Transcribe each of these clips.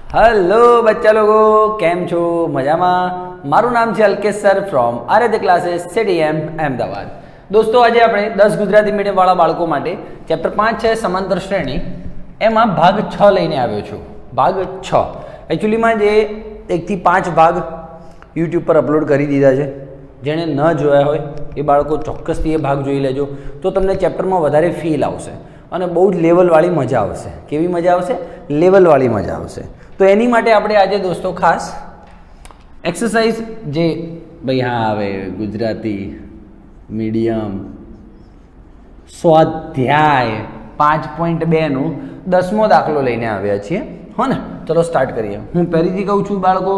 Hello बच्चा लोगो केम छो मजामा। मारू नाम है अल्केश सर फ्रॉम आराध्य क्लासेस CDM अहमदाबाद। दोस्तों आज આપણે 10 ગુજરાતી મીડિયમ વાળા બાળકો માટે ચેપ્ટર 5 છે સમાંતર શ્રેણી, એમાં ભાગ 6 લઈને આવ્યો છું। ભાગ 6 એકચ્યુઅલીમાં જે 1 થી 5 ભાગ YouTube પર અપલોડ કરી દીધા છે। જેણે ન જોયા હોય એ બાળકો ચોક્કસથી એ ભાગ જોઈ લેજો, તો તમને ચેપ્ટરમાં વધારે ફીલ આવશે અને બહુ જ લેવલવાળી મજા આવશે। કેવી મજા આવશે? લેવલવાળી મજા આવશે। तो एनी माटे आपणे आजे दोस्तों खास एक्सरसाइज जे भाई हाँ आवे गुजराती मीडियम स्वाध्याय 5.2 नो 10मो दाखलो लईने आव्या छीए, हो ने। चलो स्टार्ट करिए। हूँ पहलेथी कहूँ छूँ बाळको,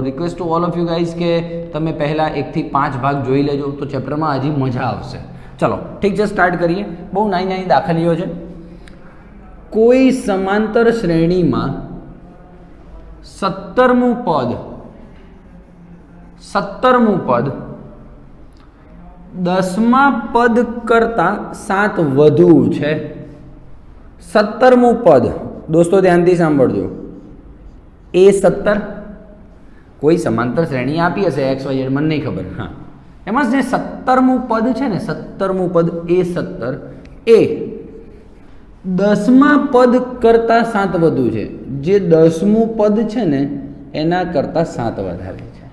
request to all of you guys के तमे पहला 1 થી 5 भाग जोई लेजो, तो चेप्टर में हजी मजा आवशे। चलो ठीक है, स्टार्ट करिए। बहु नानी नानी दाखलीओ छे। कोई समांतर श्रेणी में 17मું પદ 10મા પદ કરતા 7 વધુ છે। 17મું પદ दोस्तों ध्यानથી સાંભળજો। A17 કોઈ સમાંતર શ્રેણી આપી હશે XYZ, મને નહીં ખબર। હા, એમાં જે 17મું પદ છે ને, 17મું પદ A17 એ 10મા પદ કરતા 7 વધુ છે। જે 10મું પદ છે ને એના કરતા 7 વધારે છે।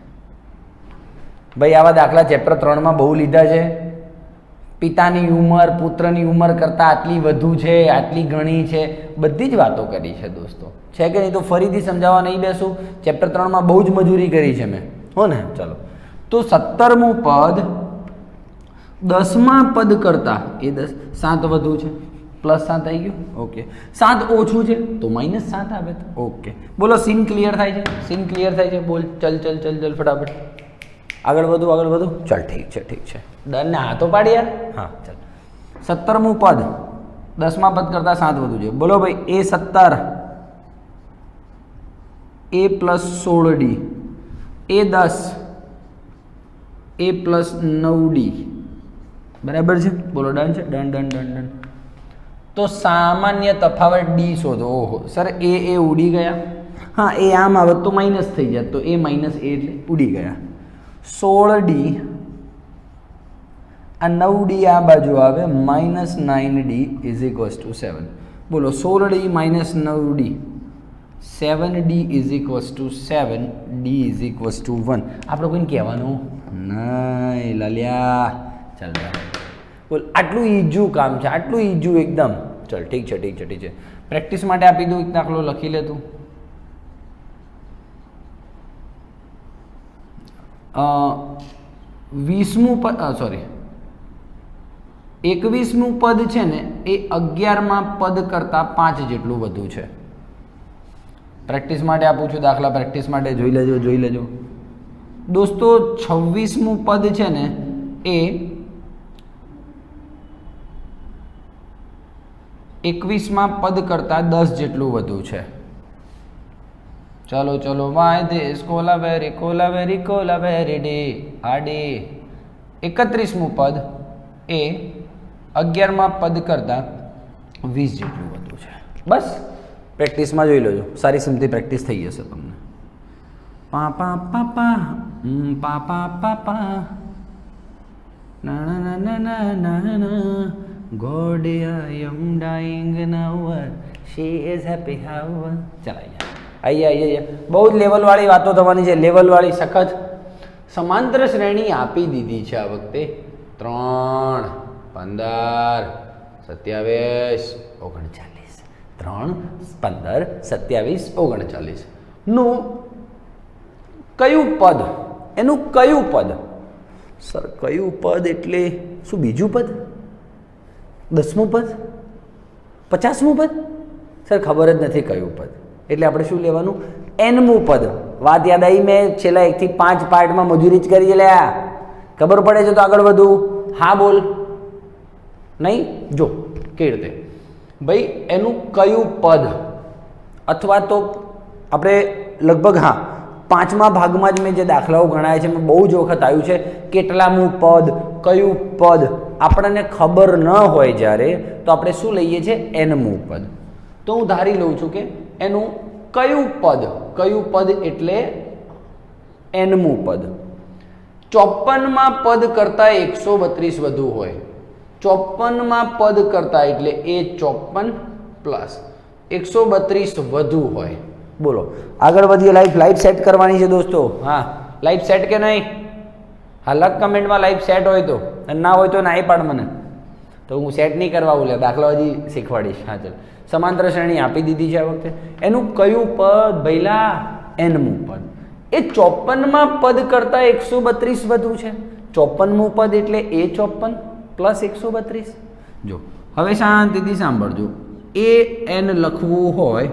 ભાઈ આવા દાખલા ચેપ્ટર 3 માં બહુ લીધા છે। પિતાની ઉંમર પુત્રની ઉંમર કરતા આટલી વધુ છે, આટલી ઘણી છે, બધી જ વાતો કરી છે દોસ્તો, છે કે નહીં? તો ફરીથી સમજાવવા નહીં બેસું। ચેપ્ટર 3 માં બહુ જ મજૂરી કરી છે મેં, હો ને। ચલો, તો 17મું પદ 10મા પદ કરતા એ 7 વધુ છે। प्लस 7 आई गयो, ओके। 7 ओछू है तो -7 आवे, ओके। बोलो सीन क्लियर थाय छे? सीन क्लियर थाय छे? बोल चल चल चल चल फटाफट आगळ वधो। चल ठीक है डन ने हाथों पाड़ी यार। हाँ चल, 17मुं पद 10मा पद करता 7 વધુ છે। बोलो भाई A17 A + 16D A10 A + 9D बराबर है? बोलो डन है? Done done done done. तो सामान्य तफावत D शोधो। ओहो सर ए उड़ी गया। हाँ, ए आम आवे तो माइनस थी जाए, तो A - A एटले उड़ी गया। 16D आ 9D आ बाजू आवे -9D = 7। बोलो 16D - 9D 7D = 7 D = 1। આપણે કોઈને કહેવાનું નહીં લાલિયા। ચાલ બોલ, આટલું ઈજુ કામ છે, આટલું ઈજુ એકદમ। चल ठीक है। प्रेक्टिस माटे आपी दो, एक दाखलो लखी ले तू। 20મું पद, सॉरी 21મું पद है ने ए 11मा पद करता 5 जेटलुं वधु छे। प्रेक्टिस माटे आपू छुं दाखला, प्रेक्टिस माटे जोई लेजो दोस्तों। 26મું पद है ने ए 21मा पद करता 10 जेटलुं वधु छे। चलो चलो why this Kolaveri Kolaveri Kolaveri day आडे। 31मुं पद ए 11मा पद करता 20 जेटलुं वधु छे। बस प्रेक्टिस में जोई लेजो, सारी समझी प्रेक्टिस थई जशे तमने। पापा पापा पापा पापा ना ना ना ना ना ना God, I am dying now. She is happy how. चला आइए बहुत लेवल वाली बातों थवानी है, लेवल वाली सखत। समांतर श्रेणी आपी दीधी है आ वखते 3, 15, 27, 39। 3, 15, 27, 39 नु कयु पद? एनु कयु पद? सर कयु पद एटले शू? बीजू पद? 10મું પદ? 50મું પદ? सर खबर ज नहीं क्यू पद एटले आपणे शुं लेवानुं? nमुं पद। बात याद आई? मैं छेल्ला 1 થી 5 पार्ट में मजूरी ज करी ल्या। खबर पड़े छे तो आगळ वधू? हाँ बोल। नहीं जो केवी रीते भाई एनुं कयु पद, अथवा तो आपणे लगभग हाँ 5मा भागमां ज मैं जे दाखलाओ गणाया छे एमां बहु ज वखत आव्युं छे केटलामुं पद, कयु पद। आपने खबर न होय ज्यारे तो आपणे शुं लईए छे? nमुं पद। तो हूँ धारी लઉં છું કે એનું કયું પદ એટલે nમું પદ 54 માં પદ કરતા 132 વધુ હોય 54 માં પદ કરતા એટલે એ 54 પ્લસ 132 વધુ હોય બોલો આગળ વધીએ લાઈવ સેટ કરવાની છે દોસ્તો હા લાઈવ સેટ કે નહીં હા લખ કમેન્ટમાં લાઈવ સેટ હોય તો ના હોય તો ના પાડ મને તો હું સેટ નહીં કરવા બોલે દાખલા હજી શીખવાડીશ હા ચાલ સમાંતર શ્રેણી આપી દીધી છે આ વખતે એનું કયું પદ ભઈલા nમું પદ એ 54 માં પદ કરતા 132 વધુ છે 54મું પદ એટલે એ 54 પ્લસ 132 જો હવે શાંતિથી સાંભળજો એ n લખવું હોય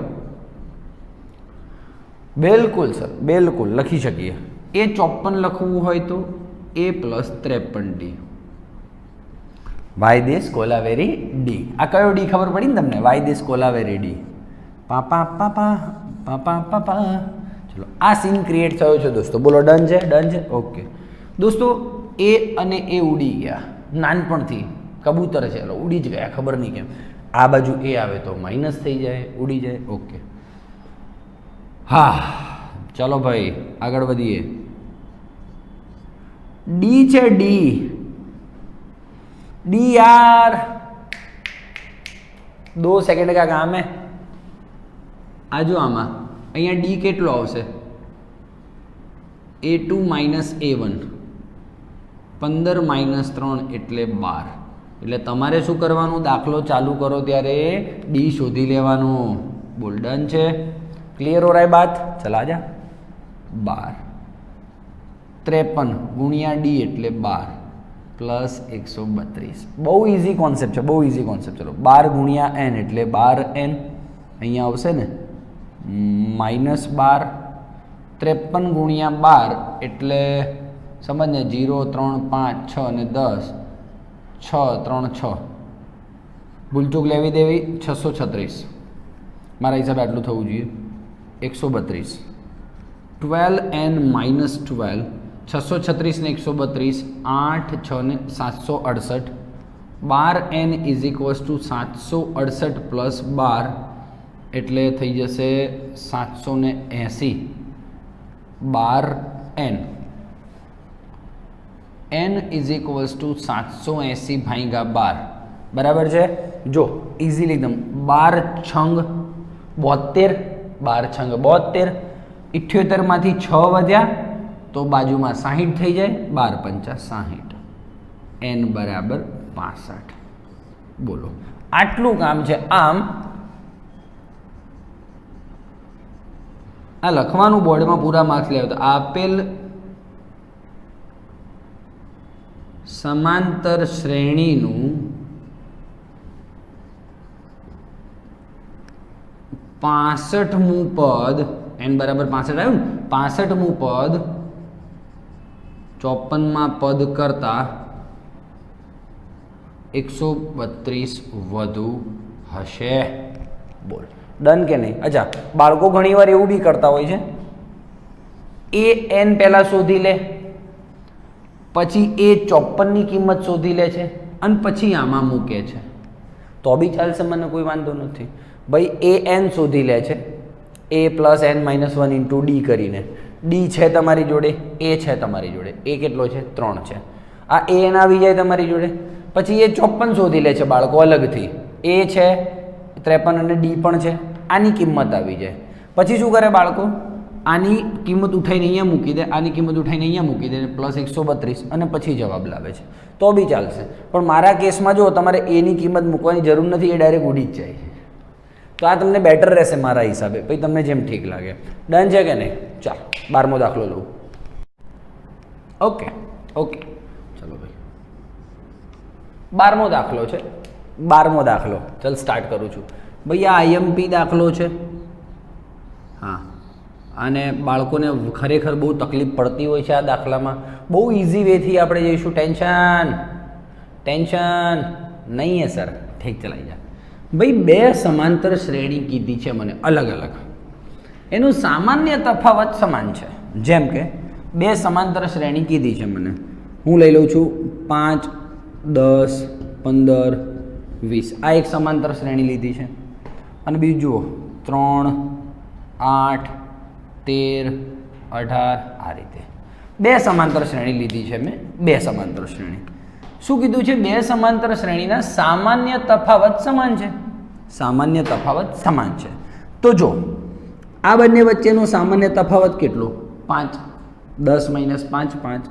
બિલકુલ સર બિલકુલ લખી શકીએ એ 54 લખવું હોય તો a plus 53d why this Kolaveri Di આ કયો ડી ખબર પડી ને તમને વાય દિસ કોલાવેરી ડી પાપા પાપા પાપા પાપા ચલો આ સીન ક્રિએટ થયો છે દોસ્તો બોલો ડન છે ઓકે દોસ્તો એ અને એ ઉડી ગયા નાનપણથી કબૂતર છે ચલો ઉડી જ ગયા ખબર નહીં કેમ આ બાજુ એ આવે તો માઇનસ થઈ જાય ઉડી જાય ઓકે હા ચલો ભાઈ આગળ વધીએ ડી છે डी यार 2 सेकंड का काम है आजो आमा अहियाँ डी केटलो आवशे a2 माइनस a1 15 माइनस 3 એટલે 12 એટલે તમારે શું કરવાનું દાખલો ચાલુ કરો ત્યારે ડી શોધી લેવાનું બોલ ડન છે ક્લિયર હો રહા है बात चला जा 12 53 ગુણ્યા ડી એટલે 12 प्लस 132 बहु इजी कॉन्सेप्ट है बहु इजी कॉन्सेप्ट चलो 12 गुणिया n એટલે 12n અહીંયા આવશે ને -12 53 ગુણ્યા 12 એટલે સમજને 0 3 5 6 અને 10 6 3 6 ભૂલચૂક લેવી દેવી 636 મારા હિસાબે આટલું થવું જોઈએ 132 12n - 12 636 ने 132 8 6 ने 768 12n is equals to 768 plus 12 એટલે થઈ જશે 780 12n n is equals to 780 भाग्યા 12 बराबर છે જો ઇઝીલી એકદમ 12 છંગ 72 12 છંગ 72 78 માંથી 6 વધ્યા तो बाजू में 60 थी जाए 12 पंचा 60 n बराबर 65 बोलो आटलू काम है आम आ लखवानुं बोर्ड में पूरा मार्क्स ले तो आपेल समांतर श्रेणी 65मुं पद n बराबर 65 आयु 65मुं पद 54 में पद करता 132 વધુ હશે બોલ ડન કે નહીં અચ્છા બાળકો ઘણીવાર એવું બી કરતા હોય છે એ n પહેલા શોધી લે પછી એ 54 ની કિંમત શોધી લે છે અને પછી આમાં મૂકે છે તો બી ચાલશે મને કોઈ વાંધો નથી ભાઈ એ n શોધી લે છે a + n - 1 * d કરીને डी है तमारी जोड़े ए है तमारी जोड़े ए केटलो है 3 है आ ए न आवी जाए तमारी जोड़े पछी ए 54 शोधी ले बाळको अलग थी ए है 53 અને डी पण है आनी किंमत आवी जाए पछी शुं करे बाळको आनी किंमत उठाईने अहींया मूकी दे आनी किंमत उठाईने अहींया मूकी दे प्लस 132 અને પછી જવાબ લાવે છે તો બી ચાલશે પણ મારા કેસમાં જો તમારે એ ની કિંમત મૂકવાની જરૂર નથી એ ડાયરેક્ટ ઉડી જ જાય છે तो आ तमने बेटर रहेशे मारा हिसाबे भाई तमने जेम ठीक लगे डन है कि नहीं चल 12मो दाखलो लो ओके ओके चलो भाई 12मो दाखलो है 12मो दाखलो चल स्टार्ट करूँ छूँ भाई आ IMP दाखलो है हाँ અને બાળકોને ખરેખર બહુ તકલીફ પડતી હોય છે આ દાખલામાં બહુ ઇઝી વેથી આપણે જઈશું ટેન્શન ટેન્શન નહીં है सर ठीक चलाई जा भाई बे समांतर श्रेणी कीधी है मैंने अलग अलग एनु सामान्य तफावत समान है जेम के बे समांतर श्रेणी कीधी है मैंने हूँ लई लઉં છું 5 10 15 20 आ एक समांतर श्रेणी लीधी है અને બીજું જુઓ 3 8, 13, 18 આ રીતે 2 સમાંતર શ્રેણી લીધી છે મેં. 2 સમાંતર શ્રેણી. શું કીધું છે? 2 સમાંતર શ્રેણીના સામાન્ય તફાવત સમાન છે. સામાન્ય તફાવત સમાન છે. તો જો આ બંને વચ્ચેનો સામાન્ય તફાવત કેટલો? 5. 10 - 5 5.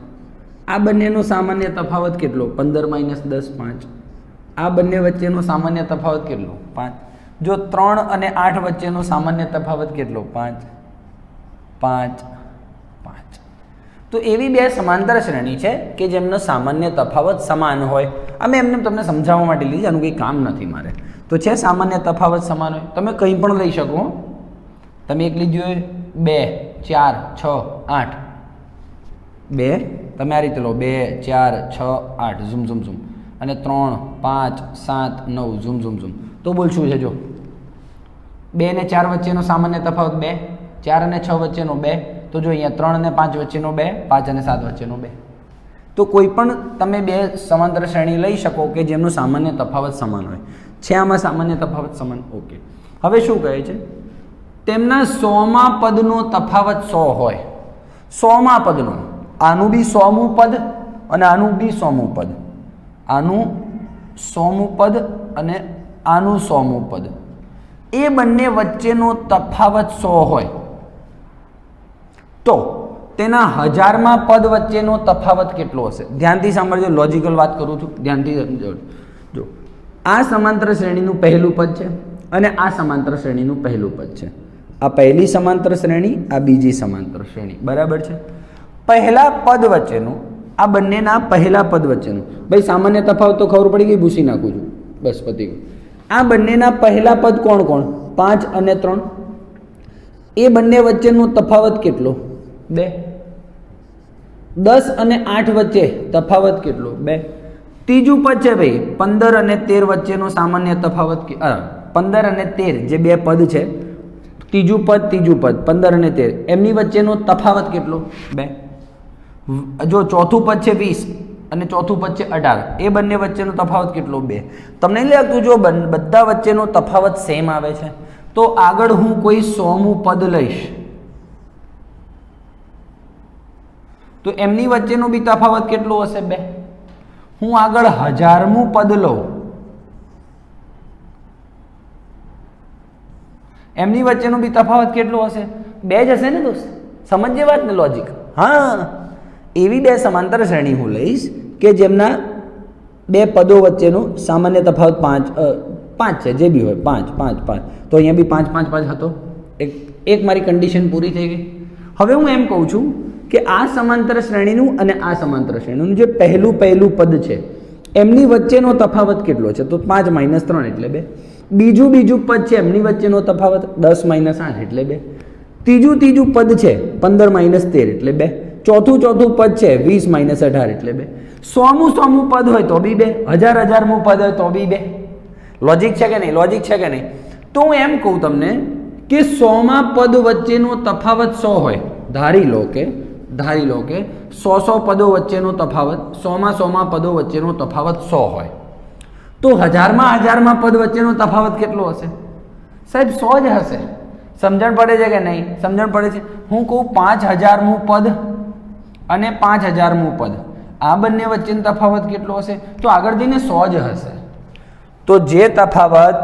આ બંનેનો સામાન્ય તફાવત કેટલો? 15 - 10 5. આ બંને વચ્ચેનો સામાન્ય તફાવત કેટલો? 5. જો 3 અને 8 વચ્ચેનો સામાન્ય તફાવત કેટલો? 5 5 5. તો એવી 2 સમાંતર શ્રેણી છે કે જેમનો સામાન્ય તફાવત સમાન હોય. અમે એમને તમને સમજાવવા માટે લીધી, આનું કંઈ કામ નથી મારે. તો છે સામાન્ય તફાવત સમાન હોય. તમે કંઈ પણ લઈ શકો. તમે એક લીધી હોય 2, 4, 6, 8. 2 તમે આ રીતે લો, 2, 4, 6, 8 ઝૂમ ઝૂમ ઝૂમ, અને 3, 5, 7, 9 ઝૂમ ઝૂમ ઝૂમ. તો બોલ શું છે? જો 2 અને 4 વચ્ચેનો સામાન્ય તફાવત 2, 4 અને 6 વચ્ચેનો 2. તો જો અહીંયા 3 અને 5 વચ્ચેનો 2, 5 અને 7 વચ્ચેનો 2. તો કોઈ પણ તમે 2 સમાંતર શ્રેણી લઈ શકો કે જેમનો સામાન્ય તફાવત સમાન હોય. છે આમાં સામાન્ય તફાવત સમાન? ઓકે. હવે શું કહે છે? તેમના 100મા પદનો તફાવત 100 હોય. 100મા પદનો, આનું બી 100મું પદ અને આનું બી 100મું પદ, આનું 100મું પદ અને આનું 100મું પદ, એ બંને વચ્ચેનો તફાવત 100 હોય તો તેના 1000મા પદ વચ્ચેનો તફાવત કેટલો હશે? ધ્યાનથી સાંભળજો, લોજિકલ વાત કરું છું, ધ્યાનથી સમજો. જો આ સમાંતર શ્રેણીનું પહેલું પદ છે અને આ સમાંતર શ્રેણીનું પહેલું પદ છે. આ પહેલી સમાંતર શ્રેણી, આ બીજી સમાંતર શ્રેણી, બરાબર છે. પહેલા પદ વચ્ચેનું, આ બંનેના પહેલા પદ વચ્ચેનું, ભાઈ સામાન્ય તફાવત તો ખબર પડી ગઈ, ભૂસી નાખું છું, બસ પતી ગયું. આ બંનેના પહેલા પદ કોણ કોણ? 5 અને 3. એ બંને વચ્ચેનો તફાવત કેટલો? 2. 10 અને 8 વચ્ચે તફાવત કેટલો? 2. ત્રીજું પદ છે ભાઈ 15 અને 13 વચ્ચેનો સામાન્ય તફાવત, 15 અને 13 જે 2 પદ છે, ત્રીજું પદ 15 અને 13 એમની વચ્ચેનો તફાવત કેટલો? 2. જો ચોથું પદ છે 20 અને ચોથું પદ છે 18, એ બંને વચ્ચેનો તફાવત કેટલો? 2. તમને નહીં લાગતું જો બધા વચ્ચેનો તફાવત સેમ આવે છે તો આગળ હું કોઈ 100મું પદ લઈશ તો એમની વચ્ચેનો બી તફાવત કેટલો હશે? 2. હું આગળ 1000મું પદ લઉં, એમની વચ્ચેનો બી તફાવત કેટલો હશે? 2 જ હશે ને દોસ્ત? સમજે વાત ને, લોજિક. હા, એવી 2 સમાંતર શ્રેણી હું લઈશ કે જેમના 2 પદો વચ્ચેનો સામાન્ય તફાવત 5 છે, જે બી હોય 5 5 5. તો અહીંયા બી 5 5 5 હતો. એક મારી કન્ડિશન પૂરી થઈ ગઈ. હવે હું એમ કહું છું કે આ સમાંતર શ્રેણીનું અને આ સમાંતર શ્રેણીનું જે પહેલું પદ છે એમની વચ્ચેનો તફાવત કેટલો છે? તો 5 - 3 એટલે 2. બીજું પદ છે એમની વચ્ચેનો તફાવત 10 - 8 એટલે 2. ત્રીજું પદ છે 15 - 13 એટલે 2. ચોથું પદ છે 20 - 18 એટલે 2. 100મું પદ હોય તો બી 2, 1000મું પદ હોય તો બી 2. લોજિક છે કે નહીં? લોજિક છે કે નહીં? તો હું એમ કહું તમને કે 100મા પદ વચ્ચેનો તફાવત 100 હોય. ધારી લો કે 100 પદો વચ્ચેનો તફાવત, 100મા પદો વચ્ચેનો તફાવત 100 હોય તો 1000મા પદ વચ્ચેનો તફાવત કેટલો હશે? સાહેબ 100 જ હશે. સમજણ પડે છે કે નહીં? સમજણ પડે છે? હું કહું 5000મું પદ અને 5000મું પદ, આ બંને વચ્ચેનો તફાવત કેટલો હશે? તો આગળ જઈને 100 જ હશે. તો જે તફાવત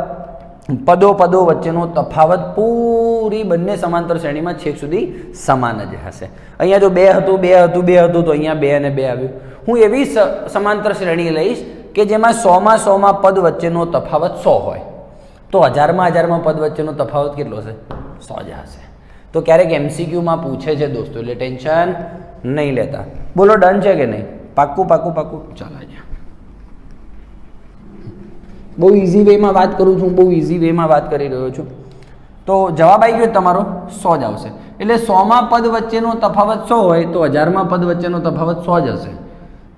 પદો વચ્ચેનો તફાવત પૂરી બંને સમાંતર શ્રેણીમાં છેક સુધી સમાન જ હશે. અહીંયા જો 2 હતું તો અહીંયા 2 અને 2 આવ્યું. હું એવી સમાંતર શ્રેણી લઈશ કે જેમાં 100મા પદ વચ્ચેનો તફાવત 100 હોય તો 1000મા પદ વચ્ચેનો તફાવત કેટલો હશે? 100 જ હશે. તો ક્યારેક MCQમાં પૂછે છે દોસ્તો, એટલે ટેન્શન નહીં લેતા. બોલો ડન છે કે નહીં? પાક્કું? ચાલો અહીંયા બહુ ઇઝી વેમાં વાત કરું છું, બહુ ઇઝી વેમાં વાત કરી રહ્યો છું. તો જવાબ આવી ગયો તમારો 100 જ આવશે. એટલે 100મા પદ વચ્ચેનો તફાવત 100 હોય તો 1000મા પદ વચ્ચેનો તફાવત 100 જ હશે.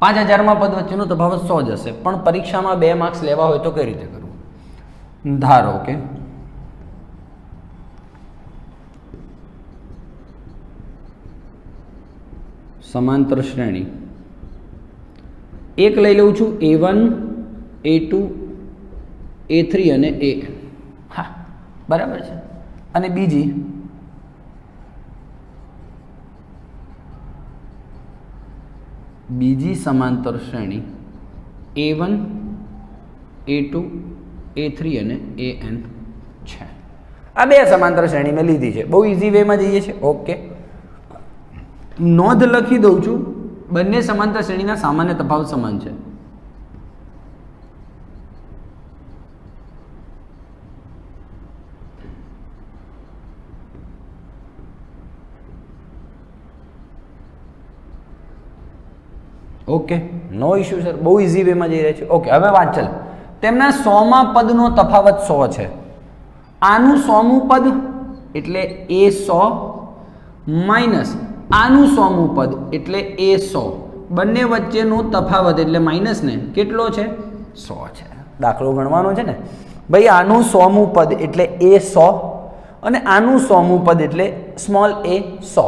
5000મા પદ વચ્ચેનો તફાવત 100 જ હશે. પણ પરીક્ષામાં 2 માર્ક્સ લેવા હોય તો કઈ રીતે કરવું? ધારો કે સમાંતર શ્રેણી એક લઈ લઉં છું, A1 A2 A3 અને A. હા, બરાબર છે. અને બીજી બીજી સમાંતર શ્રેણી A1 A2 A3 અને AN છે. આ બે સમાંતર શ્રેણી મેં લીધી છે. બહુ ઇઝી વેમાં જઈએ છીએ. ઓકે, નોંધ લખી દઉં છું, બંને સમાંતર શ્રેણીના સામાન્ય તફાવત સમાન છે. ઓકે, નો ઇશ્યુ સર, બહુ ઇઝી વેમાં જઈ રહ્યા છે. ઓકે, હવે વાત ચાલ. તેમના 100મા પદનો તફાવત 100 છે. આનું 100મું પદ એટલે A100 માઇનસ આનું 100મું પદ એટલે A100. બંને વચ્ચેનો તફાવત એટલે માઇનસ ને કેટલો છે? 100 છે. દાખલો ગણવાનો છે ને ભાઈ. આનું 100મું પદ એટલે A100 અને આનું 100મું પદ એટલે small a100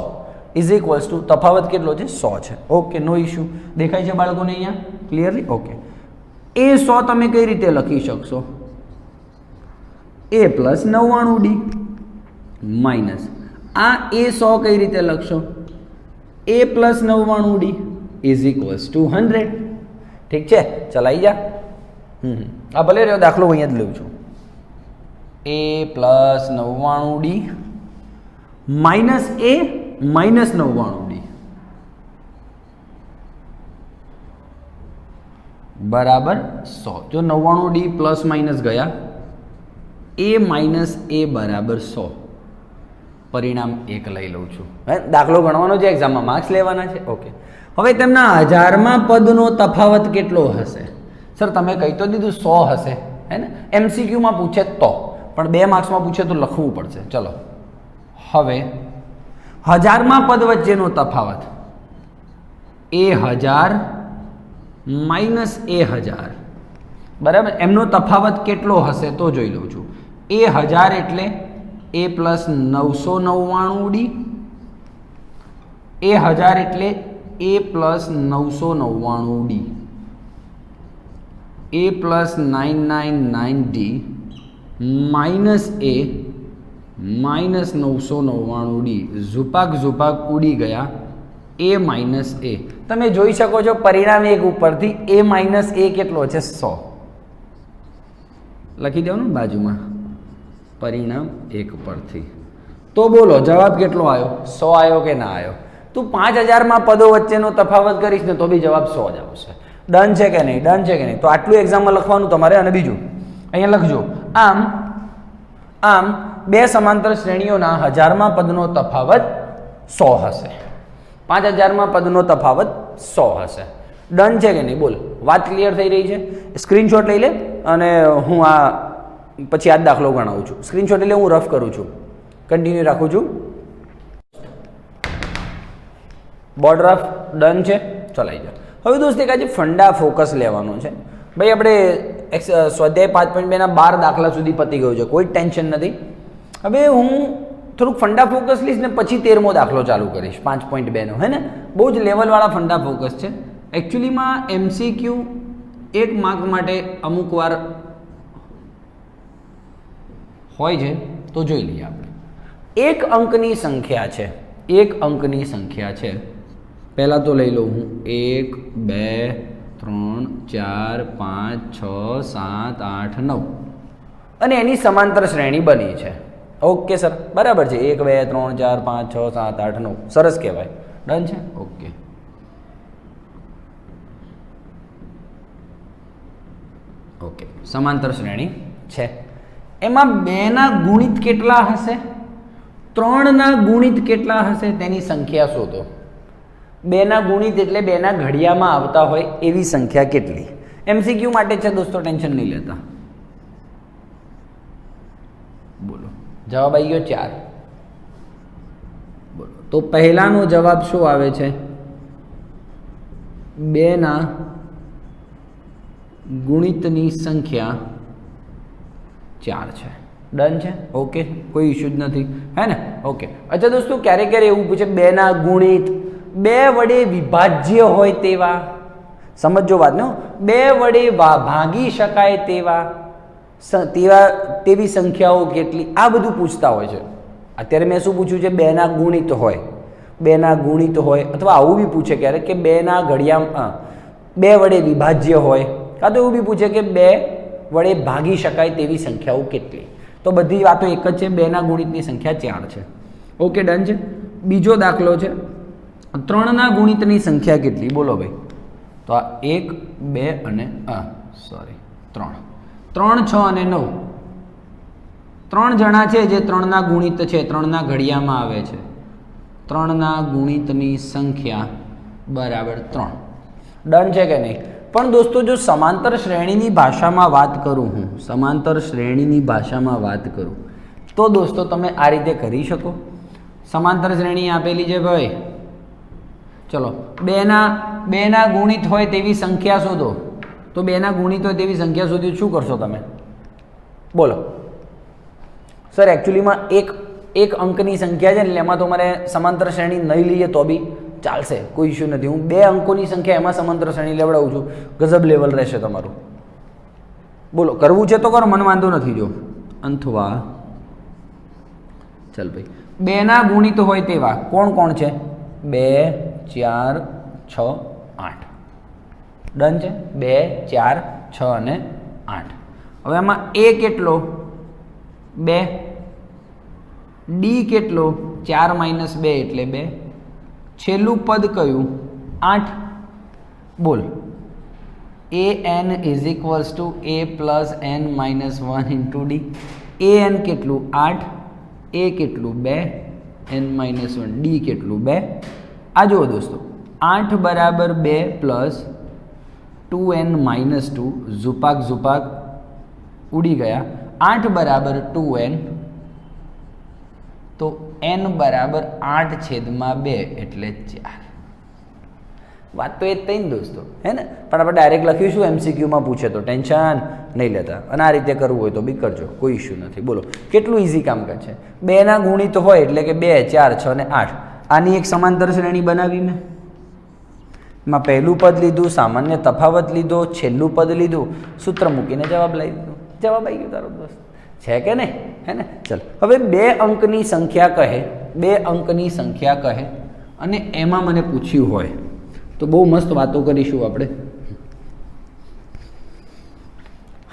is equals to તફાવત કેટલો છે? 100 છે. ઓકે, નો ઇશ્યુ. દેખાય છે બાળકોને અહીંયા ક્લિયરલી? ઓકે, A100 તમે કઈ રીતે લખી શકશો? A પ્લસ 99D માઇનસ આ A100 કઈ રીતે લખશો? A plus 99D is equals to 100. ઠીક છે, ચલાઈ જા. આ ભલે રહ્યો દાખલો અહીંયા જ લઉં છું. A plus 99D minus A minus 99D બરાબર 100. જો 99D પ્લસ માઇનસ ગયા, A માઇનસ A બરાબર 100. પરિણામ 1 લઈ લઉં છું. દાખલો ગણવાનો છે, એક્ઝામમાં માર્ક્સ લેવાના છે. ઓકે, હવે તેમના 1000મા પદનો તફાવત કેટલો હશે? સર તમે કહી તો દીધું 100 હશે, હે ને? MCQમાં પૂછે તો, પણ 2 માર્ક્સમાં પૂછે તો લખવું પડશે. ચલો, હવે 1000મા પદ વચ્ચેનો તફાવત A1000 માઇનસ A1000 બરાબર. એમનો તફાવત કેટલો હશે તો જોઈ લઉં છું. A1000 એટલે A પ્લસ 999D, A1000 એટલે A plus 999D, A plus 999D minus A minus 999D. ઝુપાક ઝુપાક ઉડી ગયા. A માઇનસ A તમે જોઈ શકો છો પરિણામ 1 ઉપરથી. A માઇનસ A કેટલો છે? 100. લખી દેવાનું બાજુમાં પરિણામ 1 પરથી. તો બોલો જવાબ કેટલો આવ્યો? 100 આવ્યો કે ના આવ્યો? તું 5000માં પદો વચ્ચેનો તફાવત કરીશ ને તો બી જવાબ 100 જ આવશે. ડન છે કે નહીં? ડન છે કે નહીં? તો આટલું એક્ઝામમાં લખવાનું તમારે. અને બીજું અહીંયા લખજો, આમ બે સમાંતર શ્રેણીઓના 1000મા પદનો તફાવત 100 હશે. 5000મા પદનો તફાવત 100 હશે. ડન છે કે નહીં? બોલ, વાત ક્લિયર થઈ રહી છે? સ્ક્રીનશોટ લઈ લે અને હું આ પછી આ દાખલો ગણાવું છું. સ્ક્રીનશોટ એટલે હું રફ કરું છું, કન્ટિન્યુ રાખું છું. બોર્ડ રફ ડન છે, ચલાઈ જાઓ. હવે દોસ્ત એક આજે ફંડા ફોકસ લેવાનો છે ભાઈ. આપણે સ્વાધ્યાય 5.2ના 12 દાખલા સુધી પતી ગયું છે, કોઈ ટેન્શન નથી. હવે હું થોડુંક ફંડા ફોકસ લઈશ ને પછી 13મો દાખલો ચાલુ કરીશ 5.2નો, હે ને? બહુ જ લેવલવાળા ફંડા ફોકસ છે. એકચ્યુઅલીમાં MCQ 1 માર્ક માટે અમુક વાર હોય છે, તો જોઈ લઈએ આપણે. 1 અંકની સંખ્યા છે, 1 અંકની સંખ્યા છે. પહેલાં તો લઈ લઉં હું 1 2 3 4 5 6 7 8 9 અને એની સમાંતર શ્રેણી બની છે. ઓકે સર, બરાબર છે. 1 2 3 4 5 6 7 8 9 સરસ કહેવાય. ડન છે. ઓકે, ઓકે, સમાંતર શ્રેણી છે. એમાં 2ના ગુણિત કેટલા હશે? 3ના ગુણિત કેટલા હશે? તેની સંખ્યા શોધો. 2ના ગુણિત એટલે 2ના ઘડિયામાં આવતા હોય એવી સંખ્યા કેટલી? MCQ માટે છે દોસ્તો, ટેન્શન નહીં લેતા. બોલો, જવાબ આવી ગયો 4. બોલો, તો પહેલાનો જવાબ શું આવે છે? 2ના ગુણિતની સંખ્યા 4 છે. ડન છે. ઓકે, કોઈ ઇશ્યુ જ નથી, હે ને? ઓકે, અચ્છા દોસ્તો, ક્યારેક ક્યારે એવું પૂછે 2ના ગુણિત 2 વડે વિભાજ્ય હોય તેવા, સમજો વાત ને, 2 વડે ભાગી શકાય તેવી સંખ્યાઓ કેટલી? આ બધું પૂછતા હોય છે. અત્યારે મેં શું પૂછ્યું છે? 2ના ગુણિત હોય, બેના ગુણિત હોય, અથવા આવું બી પૂછે ક્યારેક કે બેના ઘડિયામાં 2 વડે વિભાજ્ય હોય, કાં તો એવું બી પૂછે કે 2 વડે ભાગી શકાય તેવી સંખ્યાઓ કેટલી. તો બધી વાતો એક જ છે, બેના ગુણિતની સંખ્યા 4 છે. ઓકે, ડન છે. બીજો દાખલો છે 3ના ગુણિતની સંખ્યા કેટલી, બોલો ભાઈ. તો આ 1 2 અને 3 3 6 અને 9 3 જણા છે જે 3ના ગુણિત છે, 3ના ઘડિયામાં આવે છે. 3ના ગુણિતની સંખ્યા બરાબર 3. ડન છે કે નહીં? પણ દોસ્તો જો સમાંતર શ્રેણીની ભાષામાં વાત કરું, હું સમાંતર શ્રેણીની ભાષામાં વાત કરું તો દોસ્તો તમે આ રીતે કરી શકો. સમાંતર શ્રેણી આપેલી છે ભાઈ, ચલો બેના ગુણિત હોય તેવી સંખ્યા શોધો. તો બેના ગુણિત હોય તેવી સંખ્યા શોધી શું કરશો તમે, બોલો સર? એકચ્યુઅલીમાં એક અંકની સંખ્યા છે એટલે એમાં તો મારે સમાંતર શ્રેણી નહીં લઈએ તો બી ચાલશે, કોઈ ઇશ્યુ નથી. હું 2 અંકોની સંખ્યા એમાં સમાંતર શ્રેણી લેવડાવું છું, ગજબ લેવલ રહેશે તમારું. બોલો, કરવું છે તો કરો, મને વાંધો નથી. જો અથવા ચાલ ભાઈ, 2ના ગુણિત હોય તેવા કોણ કોણ છે? 2 4 6 8. ડન છે. 2 4 6 અને 8. હવે આમાં a કેટલો? 2. d કેટલો? 4 - 2 એટલે 2. છેલ્લું પદ કયું? 8. બોલ. an = a + n - 1 × d. an કેટલું? 8. a કેટલું? 2. n - 1. d કેટલું? 2. આ જુઓ દોસ્તો, 8 = 2 + 2n - 2, ઝુપાક ઝુપાક ઉડી ગયા. 8 = 2n, તો n = 8/2 એટલે 4. વાત તો એ જ થઈ ને દોસ્તો, હે ને? પણ આપણે ડાયરેક્ટ લખીશું, MCQમાં પૂછે તો ટેન્શન નહીં લેતા. અને આ રીતે કરવું હોય તો બી કરજો, કોઈ ઇશ્યુ નથી. બોલો, કેટલું ઇઝી કામકાજ છે. 2ના ગુણિત હોય એટલે કે 2 4 6 અને 8. આની એક સમાંતર શ્રેણી બનાવી મેં. એમાં પહેલું પદ લીધું, સામાન્ય તફાવત લીધો, છેલ્લું પદ લીધું, સૂત્ર મૂકીને જવાબ લાવી દીધો. જવાબ આવી ગયો તારો દોસ્ત, છે કે નહીં? હે ને? ચાલ, હવે 2 અંકની સંખ્યા કહે, 2 અંકની સંખ્યા કહે અને એમાં મને પૂછ્યું હોય તો બહુ મસ્ત વાતો કરીશું આપણે.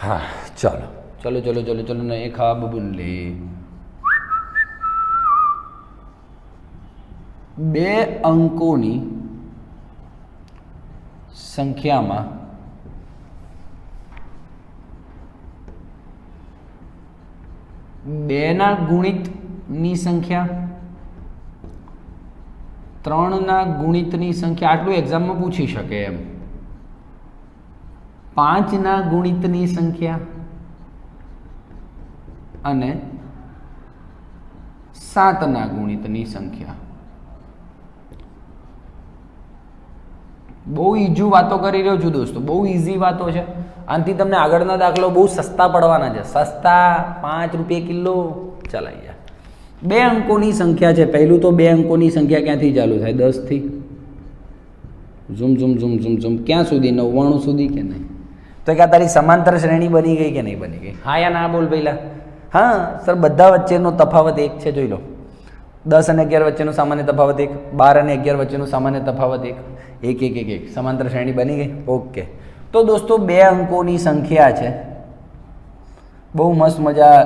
હા, ચાલો ચલો ચલો ચલો ચલો ને ખાબ બોલે. 2 અંકોની સંખ્યામાં 2ના ગુણિતની સંખ્યા, 3ના ગુણિતની સંખ્યા, આટલું એક્ઝામમાં પૂછી શકે એમ. 5ના ગુણિતની સંખ્યા અને 7ના ગુણિતની સંખ્યા. બહુ ઈઝી વાતો કરી રહ્યો છું દોસ્તો, બહુ ઇઝી વાતો છે. આનાથી તમને આગળના દાખલો બહુ સસ્તા પડવાના છે, સસ્તા, 5 રૂપિયા કિલો. ચલાઈ જાય. 2 અંકોની સંખ્યા છે. પહેલું તો 2 અંકોની સંખ્યા ક્યાંથી ચાલુ થાય? 10 થી. Zoom zoom zoom zoom zoom ક્યાં સુધી? 99 સુધી કે નહીં? તો કે તારી સમાંતર શ્રેણી બની ગઈ કે નહીં બની ગઈ? હા યા ના બોલ પહેલા. હા સર, બધા વચ્ચેનો તફાવત 1 છે, જોઈ લો. 10 અને 11 વચ્ચેનો સામાન્ય તફાવત 1, 12 અને 11 વચ્ચેનો સામાન્ય તફાવત 1, 1 1 1 1. સમાંતર શ્રેણી બની ગઈ. ઓકે, તો દોસ્તો 2 અંકોની સંખ્યા છે. બહુ મસ્ત મજા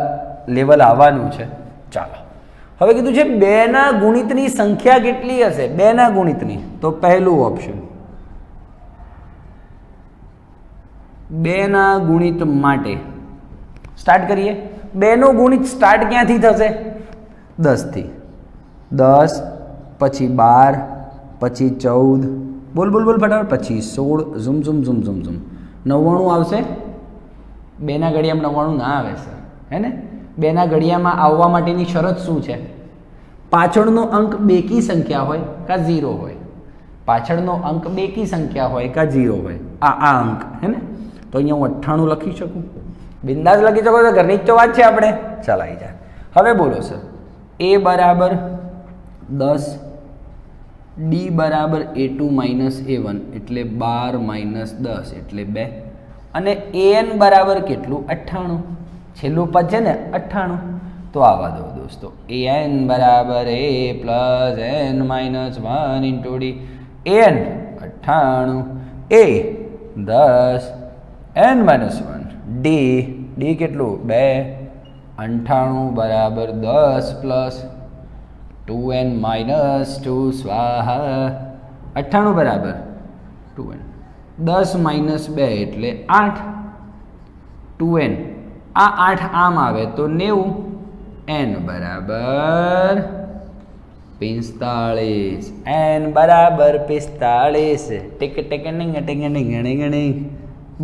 લેવલ આવવાનું છે. ચાલો, હવે કીધું છે 2ના ગુણિતની સંખ્યા કેટલી હશે? 2ના ગુણિતની, તો પહેલું ઓપ્શન 2ના ગુણિત માટે સ્ટાર્ટ કરીએ. 2નો ગુણિત સ્ટાર્ટ ક્યાંથી થશે? 10 થી. 10 પછી 12 પછી 14, બોલ બોલ બોલ ફટાફટ, પછી 16, zoom zoom zoom zoom zoom, 99 આવશે. 2ના ઘડિયામાં 99 ના આવે સર, હે ને? 2ના ઘડિયામાં આવવા માટેની શરત શું છે? પાછળનો અંક બેકી સંખ્યા હોય કાં 0 હોય. પાછળનો અંક બેકી સંખ્યા હોય કાં 0 હોય. આ અંક, હે ને? તો અહીંયા હું 98 લખી શકું, બિંદાસ લખી શકો છો. ઘરની જ તો વાત છે આપણે. ચાલ આવી જાય. હવે બોલો સર, a બરાબર 10, d બરાબર a2 - a1 એટલે 12 - 10 એટલે 2, અને an બરાબર કેટલું? 98. છેલ્લું પદ છે ને 98. તો તો આવા દો દોસ્તો. an બરાબર a plus n minus 1 into D. an 98, a 10, n minus 1, D કેટલું 2, 98 બરાબર 10 પ્લસ 2n માઇનસ 2 સ્વાહા. 98 બરાબર 2n, 10 માઇનસ 2 એટલે 8, 2n આ 8 આમ આવે તો 90, n બરાબર 45, n બરાબર 45. ટીક ટીક નિંગ ટીંગ નિંગ નિંગ.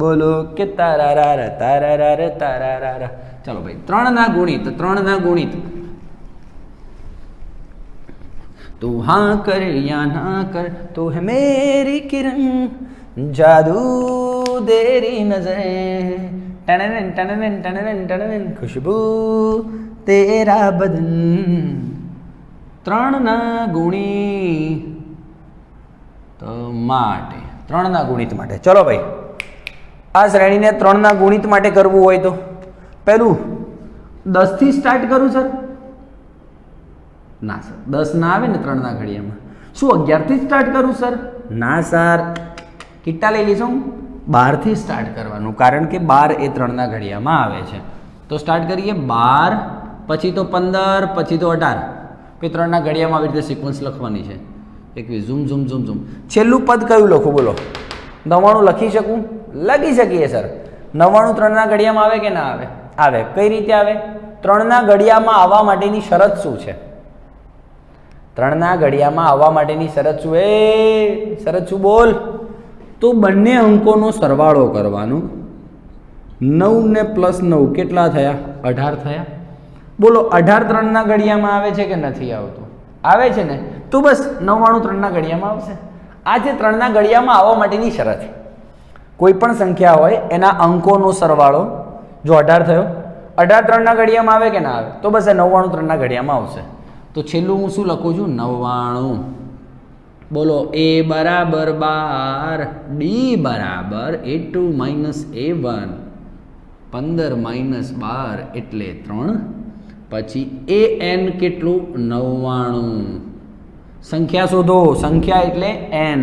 બોલો કે તારારા તારારા તારારા. ચાલો ભાઈ, 3 ના ગુણિત. તું હા કર યા ના કર, તું હે મેરી કિરણ, જાદू तेरी नजर, टनन टनन टनन टनन, खुशबू तेरा बदन. 3 ના ગુણિત માટે, 3 ના ગુણિત માટે. ચલો ભાઈ, આ શ્રેણીને 3 ના ગુણિત માટે કરવું હોય તો પહેલું 10 થી સ્ટાર્ટ કરું સર? ના સર, 10 ના આવે ને 3 ના ઘડિયામાં. શું 11 થી સ્ટાર્ટ કરું સર? ના સર, કેટલા લઈ લઈશું? 12 થી સ્ટાર્ટ કરવાનું, કારણ કે 12 એ 3 ના ઘડિયામાં આવે છે. તો સ્ટાર્ટ કરીએ 12, પછી તો 15, પછી તો 18. પછી 3 ના ઘડિયામાં આવી રીતે સિક્વન્સ લખવાની છે. 21, ઝૂમ ઝૂમ ઝૂમ ઝૂમ. છેલ્લું પદ કયું લખું બોલો? 99 લખી શકું? લખી શકીએ સર. 99 3 ના ઘડિયામાં આવે કે ના આવે? આવે. કઈ રીતે આવે? 3 ના ઘડિયામાં આવવા માટેની શરત શું છે? 3 ના ઘડિયામાં આવવા માટેની શરત શું? શરત શું બોલ? તો બંને અંકોનો સરવાળો કરવાનો. 9 ને પ્લસ 9 કેટલા થયા? 18 થયા. બોલો 18 3 ના ઘડિયામાં આવે છે કે નથી આવતું? આવે છે ને. તો બસ 99 3 ના ઘડિયામાં આવશે. આ છે 3 ના ઘડિયામાં આવવા માટેની શરત. કોઈ પણ સંખ્યા હોય એના અંકોનો સરવાળો, જો 18 થયો, 18 3 ના ઘડિયામાં આવે કે ના આવે? તો બસ એ 99 3 ના ઘડિયામાં આવશે. તો છેલ્લું હું શું લખું છું? 99. બોલો, a બરાબર 12, d બરાબર a2 માઇનસ a1, 15 માઇનસ 12 એટલે 3. પછી an કેટલું? 99. સંખ્યા શોધો. સંખ્યા એટલે n.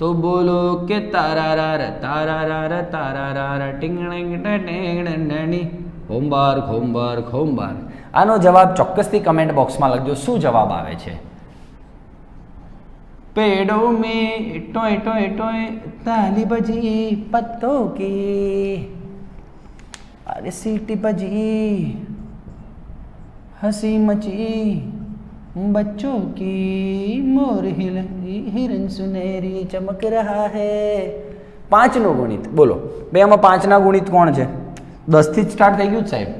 તો બોલો કે તારારાર તારારાર તારારાર ટીંગણી ટેંગણી. હોમવર્ક. આનો જવાબ ચોક્કસથી કમેન્ટ બોક્સમાં લખજો. શું જવાબ આવે છે? पेड़ों में टोय टोय टोय ताली बजी पत्तों की, अरे सीटी बजी हंसी मची बच्चों की, मोर हिरन सुनहरी चमक रहा है. 5 નો ગુણિત બોલો. બે આમાં 5 ના ગુણિત કોણ છે? 10 થી જ સ્ટાર્ટ થઈ ગયું સાહેબ.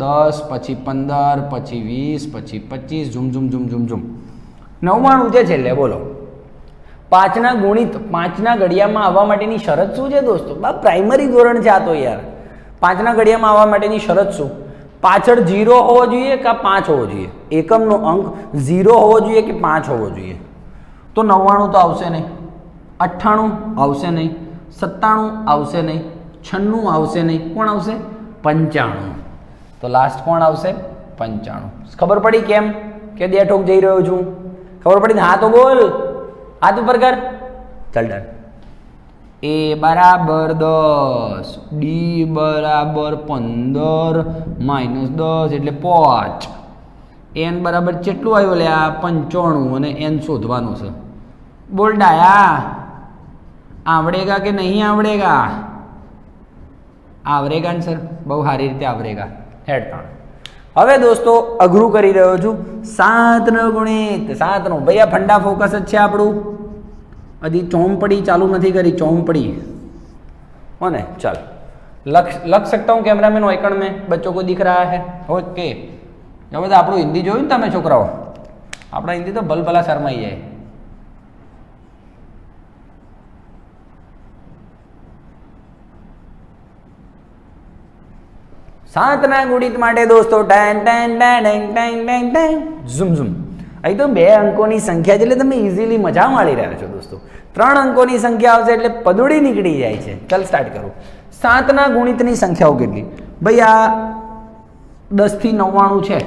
10 પછી 15 પછી 20 પછી 25, zoom zoom zoom zoom zoom. 99 છે છેલ્લે. બોલો 5 ના ગુણિત 5 ના ઘડિયામાં આવવા માટેની શરત શું છે દોસ્તો? પ્રાઇમરી ધોરણ છે આ તો યાર. 5 ના ઘડિયામાં આવવા માટેની શરત શું? પાછળ 0 હોવો જોઈએ કે 5 હોવો જોઈએ? એકમનો અંક 0 હોવો જોઈએ કે 5 હોવો જોઈએ? તો 99 તો આવશે નહીં, 98 આવશે નહીં, 97 આવશે નહીં, 96 આવશે નહીં. કોણ આવશે? 95. તો લાસ્ટ કોણ આવશે? 95. ખબર પડી કેમ કે દેઠોક જઈ રહ્યો છું? ખબર પડી ને? હા તો બોલ, હાથ ઉપર કર. ચાલ ડન. a બરાબર 10, d બરાબર 15 માઇનસ 10 એટલે 5. n બરાબર કેટલું આવ્યું? લે આ 95 અને n શોધવાનું છે. બોલ ડાયા, આવડેગા કે નહીં આવડેગા? આવરેગા ને સર, બહુ સારી રીતે આવરેગા. હેડ 3. હવે દોસ્તો અઘરું કરી રહ્યો છું. 7 નો ગુણિત. 7 નો ભાઈ આ ફંડા ફોકસ જ છે આપણું. હજી ચોમપડી ચાલુ નથી કરી. ચોમપડી हो ने? चल लख सकता हूँ कैमरामैन आइकन में, बच्चों को दिख रहा है? ओके. जब બધા આપણું હિન્દી જોયું ને તમે છોકરાઓ, આપણા હિન્દી તો ભલભલા શરમાઈ જાય. સાતના ગુણિત માટે દોસ્તો ટેન ટેન ટેન ટેન ટેન ટેન ઝૂમ ઝૂમ. અહીં તો 2 અંકોની સંખ્યા છે એટલે તમે ઇઝીલી મજા માણી રહ્યા છો દોસ્તો. 3 અંકોની સંખ્યા આવશે એટલે પદોડી નીકળી જાય છે. ચાલ સ્ટાર્ટ કરું. 7ના ગુણિતની સંખ્યાઓ કેટલી? ભાઈ આ 10 થી 99 છે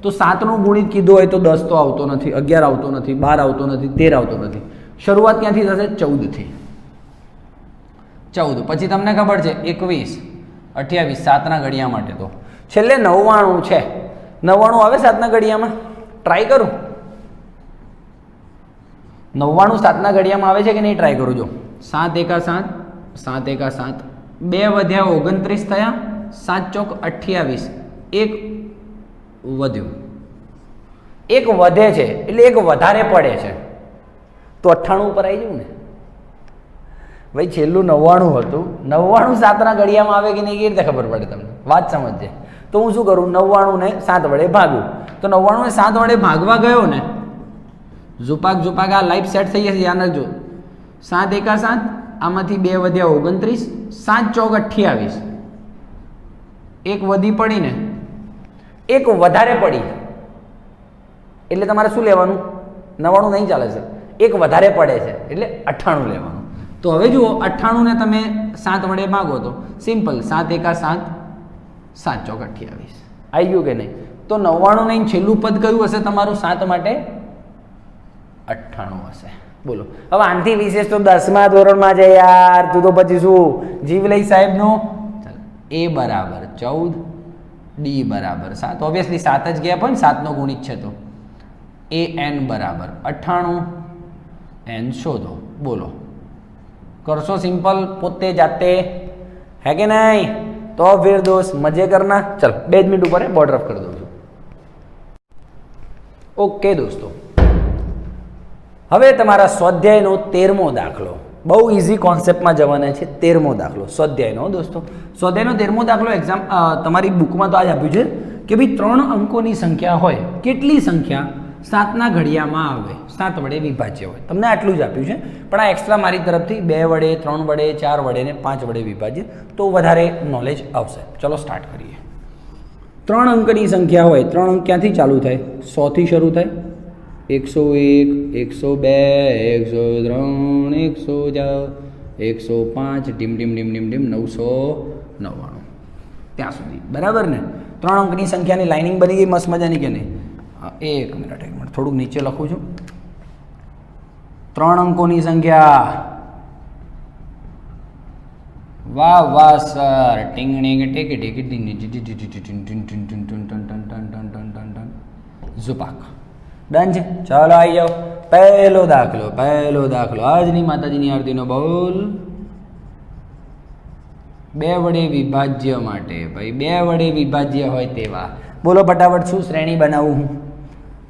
તો 7નું ગુણિત કીધું હોય તો 10 તો આવતો નથી, 11 આવતો નથી, 12 આવતો નથી, 13 આવતો નથી. શરૂઆત ક્યાંથી થશે? 14 થી. 14 પછી તમને ખબર છે 21, 28 7ના ઘડિયા માટે તો છેલ્લે 99 છે. 99 આવે 7ના ઘડિયામાં? ટ્રાય કરું. 99 7ના ઘડિયામાં આવે છે કે નહીં? ટ્રાય કરું. જો 7 એકા 7, 7 એકા 7, 2 વધ્યા 29 થયા, 7 ચોક 28, 1 વધ્યું. 1 વધે છે એટલે 1 વધારે પડે છે તો 98 ઉપર આવી જવું ને ભાઈ. છેલ્લું 99 હતું, 99 7ના ઘડિયામાં આવે કે નહીં એ રીતે ખબર પડે તમને. વાત સમજજે. તો હું શું કરું? 99 ને 7 વડે ભાગું. તો 99 ને 7 વડે ભાગવા ગયો ને, ઝુપાક આ લાઈફ સેટ થઈ જશે. યાદ રાખજો. 7 એકા 7, આમાંથી 2 વધ્યા 29, 7 ચોક 28, 1 વધી પડી ને 1 વધારે પડી એટલે તમારે શું લેવાનું? 99 નહીં ચાલે છે, 1 વધારે પડે છે એટલે 98 લેવાનું. તો હવે જુઓ 98 ને તમે 7 વડે ભાગો તો સિમ્પલ. 7 એકા 7, 7 ચોક 28. આવી ગયું કે નહીં? તો 99 નહીં છેલ્લું પદ કયું હશે તમારું 7 માટે? 98 હશે. બોલો હવે આનથી વિશેષ તો 10મા ધોરણમાં છે યાર. તું તો પછી શું જીવ લઈ સાહેબનું? ચાલ A બરાબર 14, D બરાબર 7. ઓબ્વિયસલી 7 જ ગયા પણ 7નો ગુણિત છે તો AN બરાબર 98. N શોધો. બોલો કરશો સિમ્પલ પોતે જાતે? હે કે નહીં? તો ફિર દોસ્ત મजे કરના. ચલો 2 મિનિટ ઉપર બોર્ડર ઓફ કરી દઉં છું. ઓકે દોસ્તો, હવે તમારા સ્વાધ્યાયનો 13મો દાખલો. બહુ ઇઝી કોન્સેપ્ટમાં જવાના છે. 13મો દાખલો સ્વાધ્યાયનો. દોસ્તો સ્વાધ્યાયનો 13મો દાખલો એક્ઝામ તમારી બુકમાં તો આ જ આપ્યું છે કે ભાઈ 3 અંકોની સંખ્યા હોય, કેટલી સંખ્યા 7ના ઘડિયામાં આવે, 7 વડે વિભાજ્ય હોય. તમને આટલું જ આપ્યું છે પણ આ એક્સ્ટ્રા મારી તરફથી 2 વડે, 3 વડે, 4 વડે ને 5 વડે વિભાજ્ય, તો વધારે નોલેજ આવશે. ચલો સ્ટાર્ટ કરીએ. 3 અંકની સંખ્યા હોય, 3 અંક ક્યાંથી ચાલુ થાય? 100 થી શરૂ થાય. 101, 102, 103, 104, 105, dim dim dim dim dim 999 ત્યાં સુધી. બરાબર ને? 3 અંકની સંખ્યાની લાઇનિંગ બની ગઈ મસ્ત મજાની કે નહીં? એક મિનિટ થોડુંક નીચે લખું છું. 3 અંકોની સંખ્યા. વાહ વાહ સર. ટીંગણી ટેકે ટેકે ઝુપાક. ડન છે? ચાલો આવી જાઓ. પહેલો દાખલો આજની માતાજીની આરતીનો બોલ. 2 વડે વિભાજ્ય માટે. ભાઈ 2 વડે વિભાજ્ય હોય તેવા બોલો ફટાફટ. શું શ્રેણી બનાવું હું?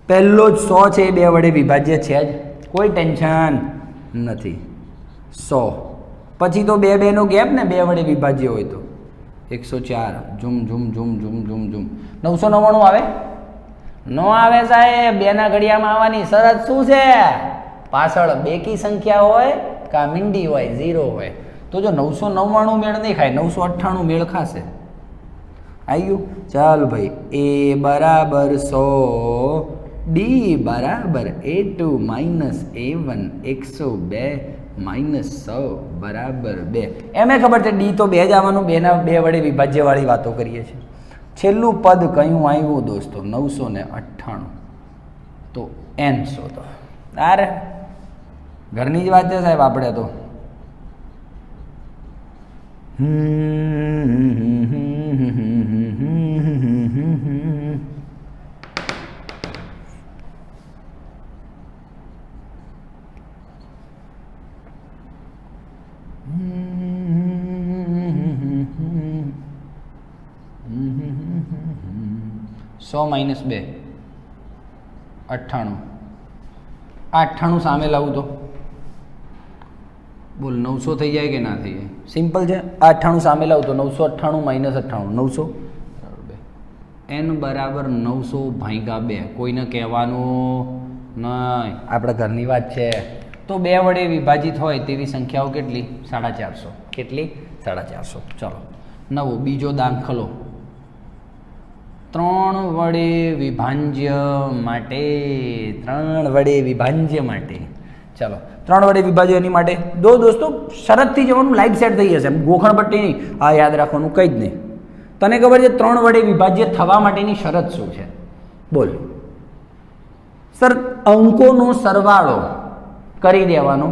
પહેલો જ 100 છે, 2 વડે વિભાજ્ય છે જ, કોઈ ટેન્શન નથી. 100 પછી તો 2 નો ગેપ ને, 2 વડે વિભાજ્ય હોય તો 104. Zoom zoom zoom zoom zoom zoom 999 આવે? નો આવે સાહેબ. 2ના ઘડિયામાં આવવાની શરત શું છે? પાછળ બેકી સંખ્યા હોય કા મીંડી હોય, 0 હોય. તો જો 999 મેળ નહીં ખાય, 998 મેળ ખાશે. આવી ગયું? ચાલ ભાઈ. A બરાબર 100, D બરાબર A2 માઇનસ A1, 102 માઇનસ 100 બરાબર 2. એમે ખબર છે D તો 2 જ આવવાનું. 2 વડે વિભાજ્યવાળી વાતો કરીએ છીએ. છેલ્લું પદ કયું આવ્યું દોસ્તો? 998. તો N શોધો. અરે ઘરની જ વાત છે સાહેબ આપણે તો. સો માઇનસ 2 98. આ 98 સામે લાવું તો બોલ 900 થઈ જાય કે ના થઈ જાય? સિમ્પલ છે. આ 98 સામે લાવું તો 998 માઇનસ 98 900. N બરાબર 900 ભાગ્યા 2. કોઈને કહેવાનું નહીં, આપણા ઘરની વાત છે. તો 2 વડે વિભાજિત હોય તેવી સંખ્યાઓ કેટલી? 450. કેટલી? 450. ચલો નવો બીજો દાખલો. 3 વડે વિભાજ્ય માટે. 3 વડે વિભાજ્ય માટે. ચલો 3 વડે વિભાજ્ય એની માટે દોસ્તો શરતથી જવાનું, લાઈફ સેટ થઈ જશે. ગોખણ પટ્ટી નહીં, આ યાદ રાખવાનું કંઈ જ નહીં. તને ખબર છે 3 વડે વિભાજ્ય થવા માટેની શરત શું છે? બોલ. સર, અંકોનો સરવાળો કરી દેવાનો.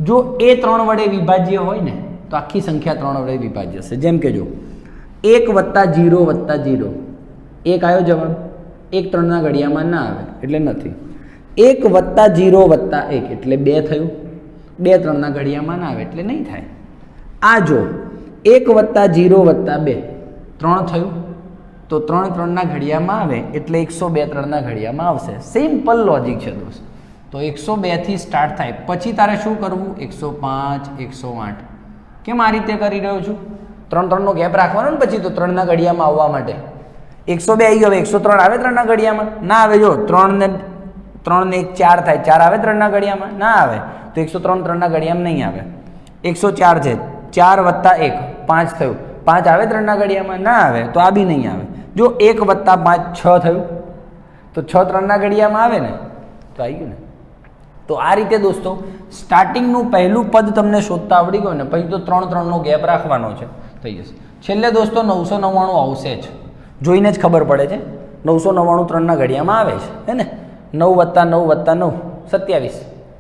જો એ 3 વડે વિભાજ્ય હોય ને તો આખી સંખ્યા 3 વડે વિભાજ્ય છે. જેમ કે જો 1 + 0 + 0, 1 આવ્યો જવાબ. 1 3ના ઘડિયામાં ના આવે એટલે નથી. 1 + 0 + 1 એટલે 2 થયું. 2 3ના ઘડિયામાં ના આવે એટલે નહીં થાય. આ જો 1 + 0 + 2 3 થયું, તો 3 3ના ઘડિયામાં આવે એટલે 102 3ના ઘડિયામાં આવશે. સિમ્પલ લોજિક છે દોસ્ત. તો 102 થી સ્ટાર્ટ થાય, પછી તારે શું કરવું? 105 108. કેમ આ રીતે કરી રહ્યો છું? 3 3નો ગેપ રાખવાનો ને પછી તો 3ના ઘડિયામાં આવવા માટે. 102 આવી ગયો, 103 આવે 3ના ઘડિયામાં? ના આવે. જો 3 ને 1 4 થાય, 4 આવે 3ના ઘડિયામાં? ના આવે. તો 103 3ના ઘડિયામાં નહીં આવે. 104 છે, 4 + 1 5 થયું, 5 આવે 3ના ઘડિયામાં? ના આવે. તો આ બી નહીં આવે. જો 1 + 5 6 થયું, તો 6 3ના ઘડિયામાં આવે ને? તો આવી ગયું ને. તો આ રીતે દોસ્તો સ્ટાર્ટિંગનું પહેલું પદ તમને શોધતા આવડી ગયું ને, પછી તો 3 3નો ગેપ રાખવાનો છે, થઈ જશે. છેલ્લે દોસ્તો 999 આવશે જ, જોઈને જ ખબર પડે છે. 999 3ના ઘડિયામાં આવે છે, હે ને? 9 + 9 + 9 27.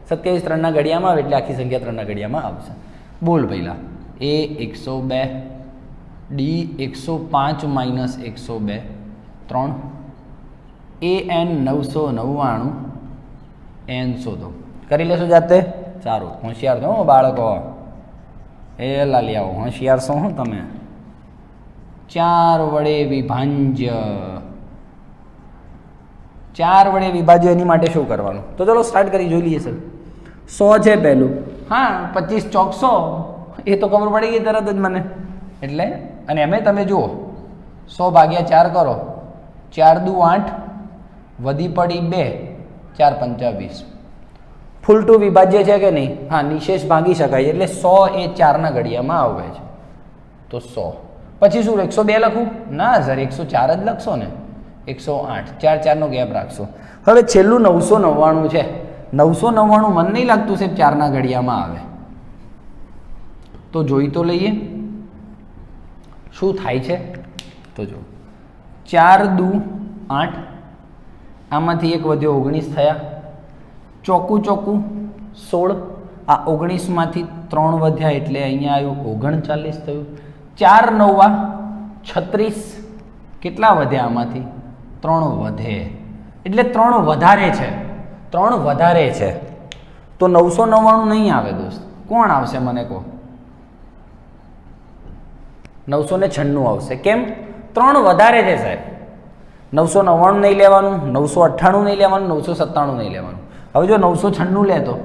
27 3ના ઘડિયામાં આવે એટલે આખી સંખ્યા 3ના ઘડિયામાં આવશે. બોલ પહેલા. A 102, D 105 - 102 3, AN 999, N શોધો. કરી લેશો જાતે? સારું, હોશિયાર છો બાળકો. એ લાલી આવો, હોશિયાર છો હું તમે. 4 વડે વિભાજ્ય. 4 વડે વિભાજ્ય એની માટે શું કરવાનું? તો ચલો સ્ટાર્ટ કરી જોઈ લઈએ સર. 100 છે પહેલું. હા, 25 ચોક 100, એ તો ખબર પડી ગઈ તરત જ મને. એટલે અને એમે તમે જુઓ 100 / 4 કરો, 4 દુ 8, વધી પડી 2, 4 × 5 = 20. ફૂલ ટુ વિભાજ્ય છે કે નહીં? હા, નિશેષ ભાગી શકાય એટલે 100 એ 4ના ઘડિયામાં આવે છે, તો 100. પછી શું 102 લખું? ના સર, 104 જ લખશો ને. 108, 4 4નો ગેપ રાખશો. હવે છેલ્લું 999 છે. 999 મને નહીં લાગતું સાહેબ 4ના ઘડિયામાં આવે. તો જોઈ તો લઈએ શું થાય છે. તો જો 4 દુ 8, આમાંથી એક વધ્યો 19 થયા. ચોખ્ખું 16, આ 19માંથી 3 વધ્યા એટલે અહીંયા આવ્યું 39 થયું. 4 9 36, કેટલા વધ્યા આમાંથી? 3 વધે એટલે 3 વધારે છે. 3 વધારે છે તો 999 નહીં આવે દોસ્ત. કોણ આવશે મને કહો? 996 આવશે. કેમ? 3 વધારે છે સાહેબ. 999 નહીં લેવાનું, 998 નહીં લેવાનું, 997 નહીં લેવાનું. હવે જો 996 લે તો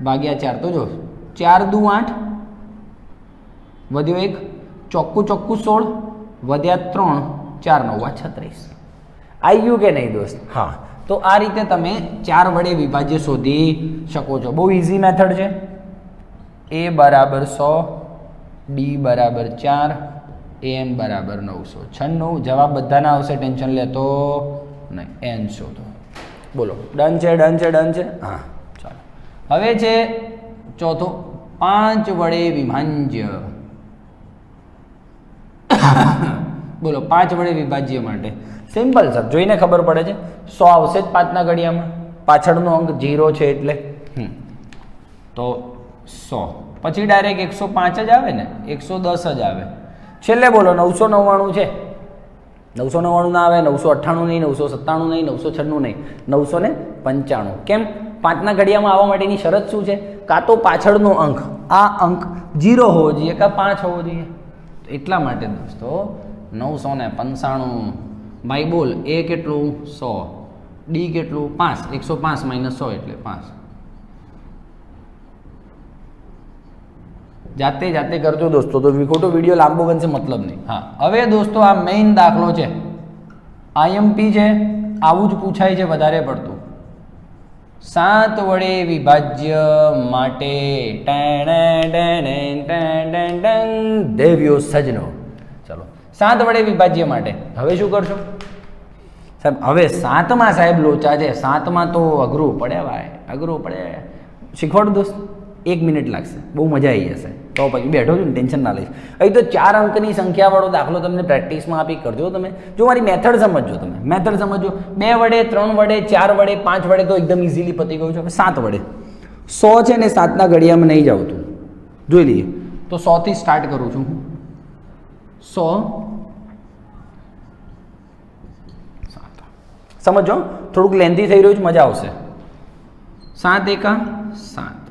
ભાગ્યા 4, તો જો 4 દુ 8, વધ્યો 1, ચોખ્ખું 16, વધ્યા 3, 4 9 36. આવી ગયું કે નહીં દોસ્ત? હા. તો આ રીતે તમે 4 વડે વિભાજ્ય શોધી શકો છો. બહુ ઇઝી મેથડ છે. A = 100, D = 4, AN = 996. જવાબ બધાના આવશે, ટેન્શન લેતો નહીં. N શોધો. બોલો, ડન છે? ડન છે? ડન છે? હા, ચાલો. હવે છે ચોથો, 5 વડે વિભાજ્ય. બોલો, 5 વડે વિભાજ્ય માટે સિમ્પલ સર, જોઈને ખબર પડે છે. 100 આવશે જ 5ના ઘડિયામાં, પાછળનો અંક 0 છે એટલે. તો 100 પછી ડાયરેક્ટ 105 જ આવે ને, 110 જ આવે. છેલ્લે બોલો 999 છે. 999 ના આવે, 998 નહીં, 997 નહીં, 996 નહીં, 995. કેમ? 5ના ઘડિયામાં આવવા માટેની શરત શું છે? કાં તો પાછળનો અંક, આ અંક 0 હોવો જોઈએ, કાં 5 હોવો જોઈએ. એટલા માટે દોસ્તો 995. ભાઈ બોલ, A કેટલું? 100. D કેટલું? 5. 105 - 100 એટલે 5. જાતે કરજો દોસ્તો, તો ખોટો વિડીયો લાંબો બનશે, મતલબ નહીં. હા, હવે દોસ્તો આ મેઇન દાખલો છે, IMP છે, આવું જ પૂછાય છે વધારે પડતું. 7 વડે વિભાજ્ય માટે દેવ્યો સજનો. ચલો, 7 વડે વિભાજ્ય માટે હવે શું કરશો સાહેબ? હવે 7માં સાહેબ લોચા છે. 7માં તો અઘરું પડે ભાઈ, અઘરું પડે. શીખવાડું દોસ્ત? 1 મિનિટ લાગશે, બહુ મજા આવી જશે. તો પછી બેઠો છું ને ટેન્શન ના લઈશ. અહીં તો 4 અંકની સંખ્યાવાળો દાખલો તમને પ્રેક્ટિસમાં આપી કરજો તમે. જો મારી મેથડ સમજો, તમે મેથડ સમજો. 2 વડે, 3 વડે, 4 વડે, 5 વડે તો એકદમ ઇઝીલી પતી ગયું છે. હવે 7 વડે 100 છે ને 7ના ઘડિયામાં નહીં જાઉં તું, જોઈ લઈએ. તો 100 થી સ્ટાર્ટ કરું છું. 100 સમજો, થોડુંક લેન્ધી થઈ રહ્યું છે, મજા આવશે. 7 એકા 7,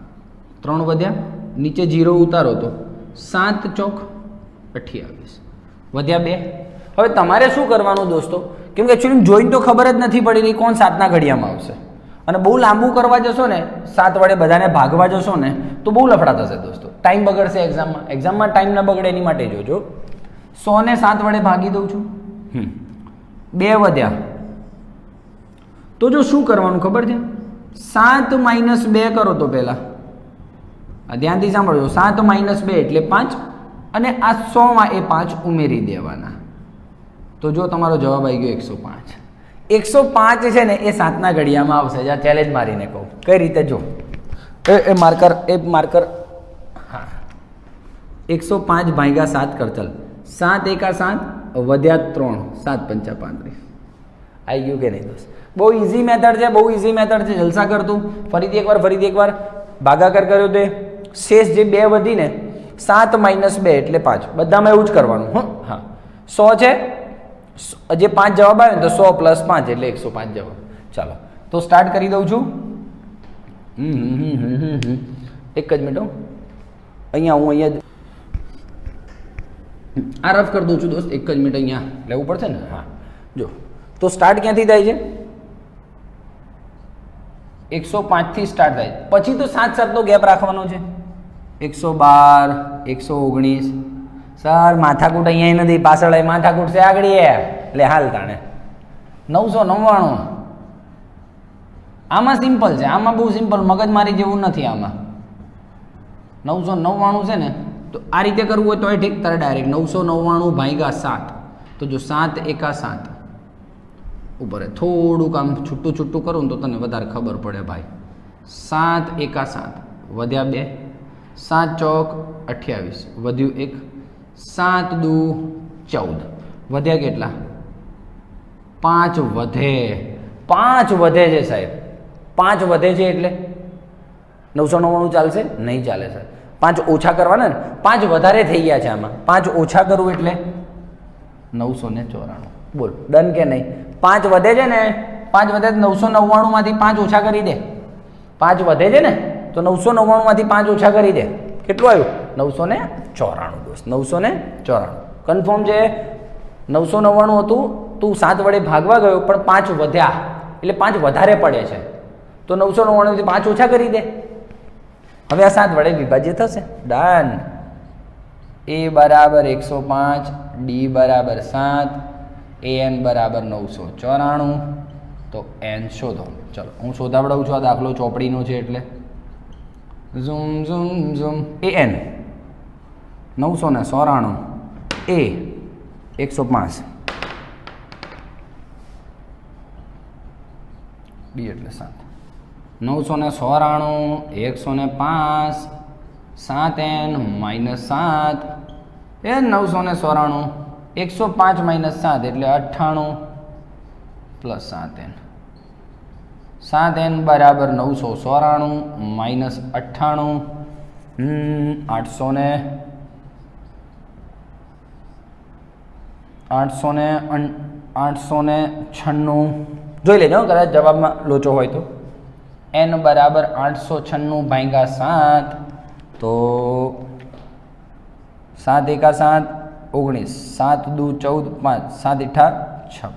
3 વધ્યા, નીચે 0 ઉતારો તો 7 ચોક 28, વધ્યા 2. હવે તમારે શું કરવાનું દોસ્તો, કેમ કે એકચ્યુઅલી જોઈને તો ખબર જ નથી પડી રહી કોણ 7ના ઘડિયામાં આવશે. અને બહુ લાંબુ કરવા જશો ને, 7 વડે બધાને ભાગવા જશો ને તો બહુ લફડા થશે દોસ્તો, ટાઈમ બગડશે એક્ઝામમાં ટાઈમ ન બગડે એની માટે જોજો. 100 ને 7 વડે ભાગી દઉં છું, 2 વધ્યા. તો જો શું કરવાનું ખબર છે, 7 માઇનસ 2 કરો તો પહેલાં ધ્યાનથી સાંભળજો. 7 માઇનસ 2 એટલે 5, અને આ 100માં એ 5 ઉમેરી દેવાના. તો જો તમારો જવાબ આવી ગયો 105. 105 છે ને એ 7ના ઘડિયામાં આવશે. જ્યાં ચેલેન્જ મારીને કહું કઈ રીતે, જો એ માર્કર હા, 105 ભાગ્યા 7 કર. ચાલ 7 એકા 7, વધ્યા 3, 7 પંચા 35. આવી ગયું કે નહીં દોસ્ત? બહુ ઇઝી મેથડ છે, બહુ ઇઝી મેથડ છે. જલસા કરતું. ફરીથી એકવાર ભાગાકાર કર્યો તે શેષ જે 2 વધી ને, 7 માઇનસ 2 એટલે 5, બધામાં એવું જ કરવાનું. હા 100 છે, જે 5 જવાબ આવે ને તો 100 પ્લસ 5 એટલે 105 જવાબ. ચાલો તો સ્ટાર્ટ કરી દઉં છું. એક જ મિનિટ, અહીંયા આ રફ કરી દઉં છું દોસ્ત. એક જ મિનિટ અહીંયા લેવું પડશે ને. હા જો, તો સ્ટાર્ટ ક્યાંથી થાય છે? 105 થી સ્ટાર્ટ થાય, પછી તો 7 નો ગેપ રાખવાનો છે. 112, 119. સર માથાકૂટ અહીંયા નથી, પાછળ માથાકૂટ છે આગળ, એટલે હાલ તાણે 999. આમાં સિમ્પલ છે, આમાં બહુ સિમ્પલ, મગજમારી જેવું નથી આમાં. 999 છે ને, તો આ રીતે કરવું હોય તો એ ઠીક, તારે ડાયરેક્ટ 999 ભાગ્યા 7. તો જો 7 એકા 7 ઉપર થોડુંક આમ છૂટું કરું ને તો તને વધારે ખબર પડે ભાઈ. 7 એકા 7, વધ્યા 2, 7 ચોક 28, વધ્યું 1, 7 દુ 14, વધ્યા કેટલા? 5 વધે. 5 વધે છે સાહેબ, 5 વધે છે એટલે 999 ચાલશે? નહીં ચાલે સર. 5 ઓછા કરવાના ને, 5 વધારે થઈ ગયા છે આમાં. 5 ઓછા કરવું એટલે 994. બોલ ડન કે નહીં? 5 વધે છે ને, 5 વધે 999 માંથી 5 ઓછા કરી દે. 5 વધે છે ને તો 999 માંથી 5 ઓછા કરી દે. કેટલું આવ્યું? 994 દોસ્ત. 994 કન્ફર્મ છે. 999 હતું, તું 7 વડે ભાગવા ગયો પણ 5 વધ્યા એટલે 5 વધારે પડે છે, તો 999 માંથી 5 ઓછા કરી દે. હવે આ 7 વડે વિભાજ્ય થશે. ડન. A બરાબર 105, D બરાબર 7, an બરાબર 994. તો n શોધો. ચલો હું શોધાવડાવું છું, આ દાખલો ચોપડીનો છે એટલે zoom zoom zoom. an 994, a 105, b એટલે 7. 994, 105, 7n માઇનસ 7, n 994, 105 માઇનસ 7 એટલે 98 પ્લસ 7n. 7n બરાબર 994 માઇનસ 98, 896. જોઈ લેજો કદાચ જવાબમાં લોચો હોય તો. n બરાબર 896 ભાગ્યા 7, તો 7 એકા 7, 19, 7 દુ 14, 5, 7 8 56.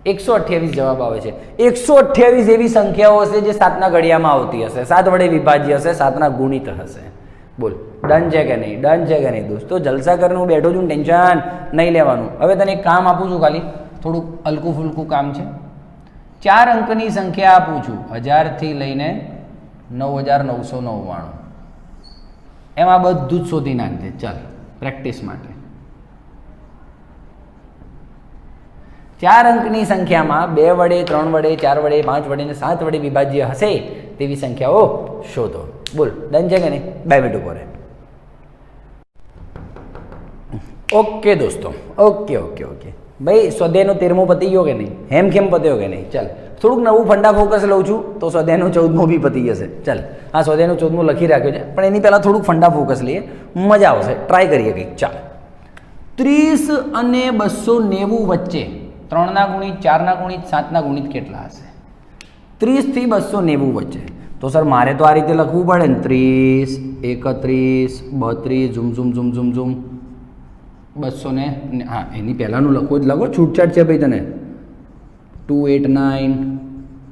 128 જવાબ આવે છે. 128 એવી સંખ્યાઓ હશે જે 7ના ઘડિયામાં આવતી હશે, 7 વડે વિભાજ્ય હશે, 7ના ગુણિત હશે. બોલ ડન છે કે નહીં? ડન છે કે નહીં દોસ્તો? જલસા કરીને હું બેઠો છું, ટેન્શન નહીં લેવાનું. હવે તને એક કામ આપું છું, ખાલી થોડુંક હલકું ફૂલકું કામ છે. 4 અંકની સંખ્યા આપું છું, 1000 થી લઈને 9999. એમાં બધું જ શોધી નાખજે. ચાલ પ્રેક્ટિસ માટે. 4 અંકની સંખ્યામાં 2 વડે, 3 વડે, 4 વડે, 5 વડે અને 7 વડે વિભાજ્ય હશે તેવી સંખ્યાઓ શોધો. બોલ ડન છે કે નહીં? 2 મિનિટ ઉપર. ઓકે દોસ્તો, ઓકે ઓકે ઓકે ભાઈ, સ્વાધ્યાયનો 13મો પતી ગયો કે નહીં? હેમખેમ પત્યો કે નહીં? ચાલ થોડુંક નવું ફંડા ફોકસ લઉં છું તો સ્વાધ્યાયનો 14મો બી પતી જશે. ચાલ હા, સ્વાધ્યાયનો 14મો લખી રાખ્યો છે, પણ એની પહેલાં થોડુંક ફંડા ફોકસ લઈએ, મજા આવશે, ટ્રાય કરીએ કંઈક. ચાલ 30 અને 290 વચ્ચે 3 ના ગુણિત, 4 ના ગુણિત, 7 ના ગુણિત કેટલા હશે? 30 થી 290 વચ્ચે. તો સર મારે તો આ રીતે લખવું પડે ને, 30, 31, 32, zoom zoom zoom zoom zoom 200 ને, હા એની પહેલાંનું લખો જ લખો, છૂટછાટ છે ભાઈ તને. 289,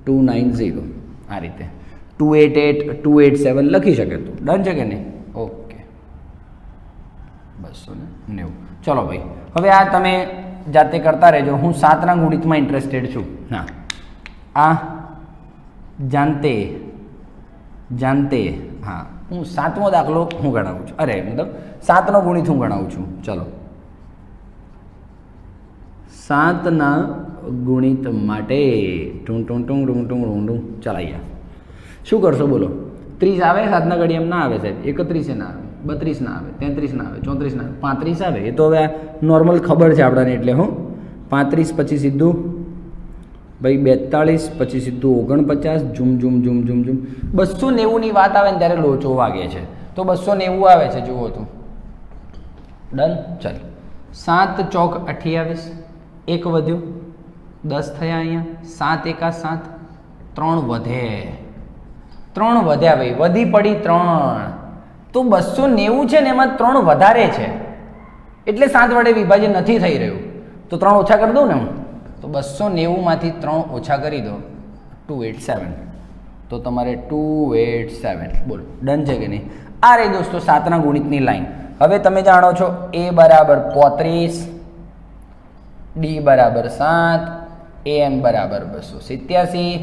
290 આ રીતે 288, 287 લખી શકે તું. ડન છે કે નહીં? ઓકે 290. ચલો ભાઈ, હવે આ તમે જાતે કરતા રહેજો. હું 7 ના ગુણિતમાં ઇન્ટરેસ્ટેડ છું. હા, આ જાનતે જાનતે, હા હું 7મો દાખલો હું ગણાવું છું, અરે મતલબ 7નો ગુણિત હું ગણાવું છું. ચલો 7ના ગુણિત માટે ટું ટું ટું ટું ટું ટું ચલાવ્યા. શું કરશો બોલો? 30 આવે 7ના ઘડી એમ ના આવે સાહેબ, 31 ના આવે, 32 ના આવે, 33 ના આવે, 34 ના આવે, 35 આવે. એ તો હવે નોર્મલ ખબર છે આપણાને, એટલે હું 35 પછી સીધું ભાઈ 42, પછી સીધું 49, zoom zoom zoom zoom zoom. 290ની વાત આવે ને ત્યારે લોચો વાગે છે, તો 290 આવે છે, જુઓ તું. ડન. ચાલ 7 ચોક 28, 1 વધ્યો, 10 થયા અહીંયા, 7 એકા 7, 3 વધે, 3 વધ્યા ભાઈ, વધી પડી 3. તો 290 છે ને એમાં 3 વધારે છે, એટલે 7 વડે વિભાજન નથી થઈ રહ્યું, તો 3 ઓછા કરી દઉં ને હું. તો 290માંથી 3 ઓછા કરી દો, 287. તો તમારે 287 બોલો. ડન છે કે નહીં? આ રહી દોસ્તો 7ના ગુણિતની લાઈન. હવે તમે જાણો છો a બરાબર 35, d બરાબર 7, an બરાબર 287.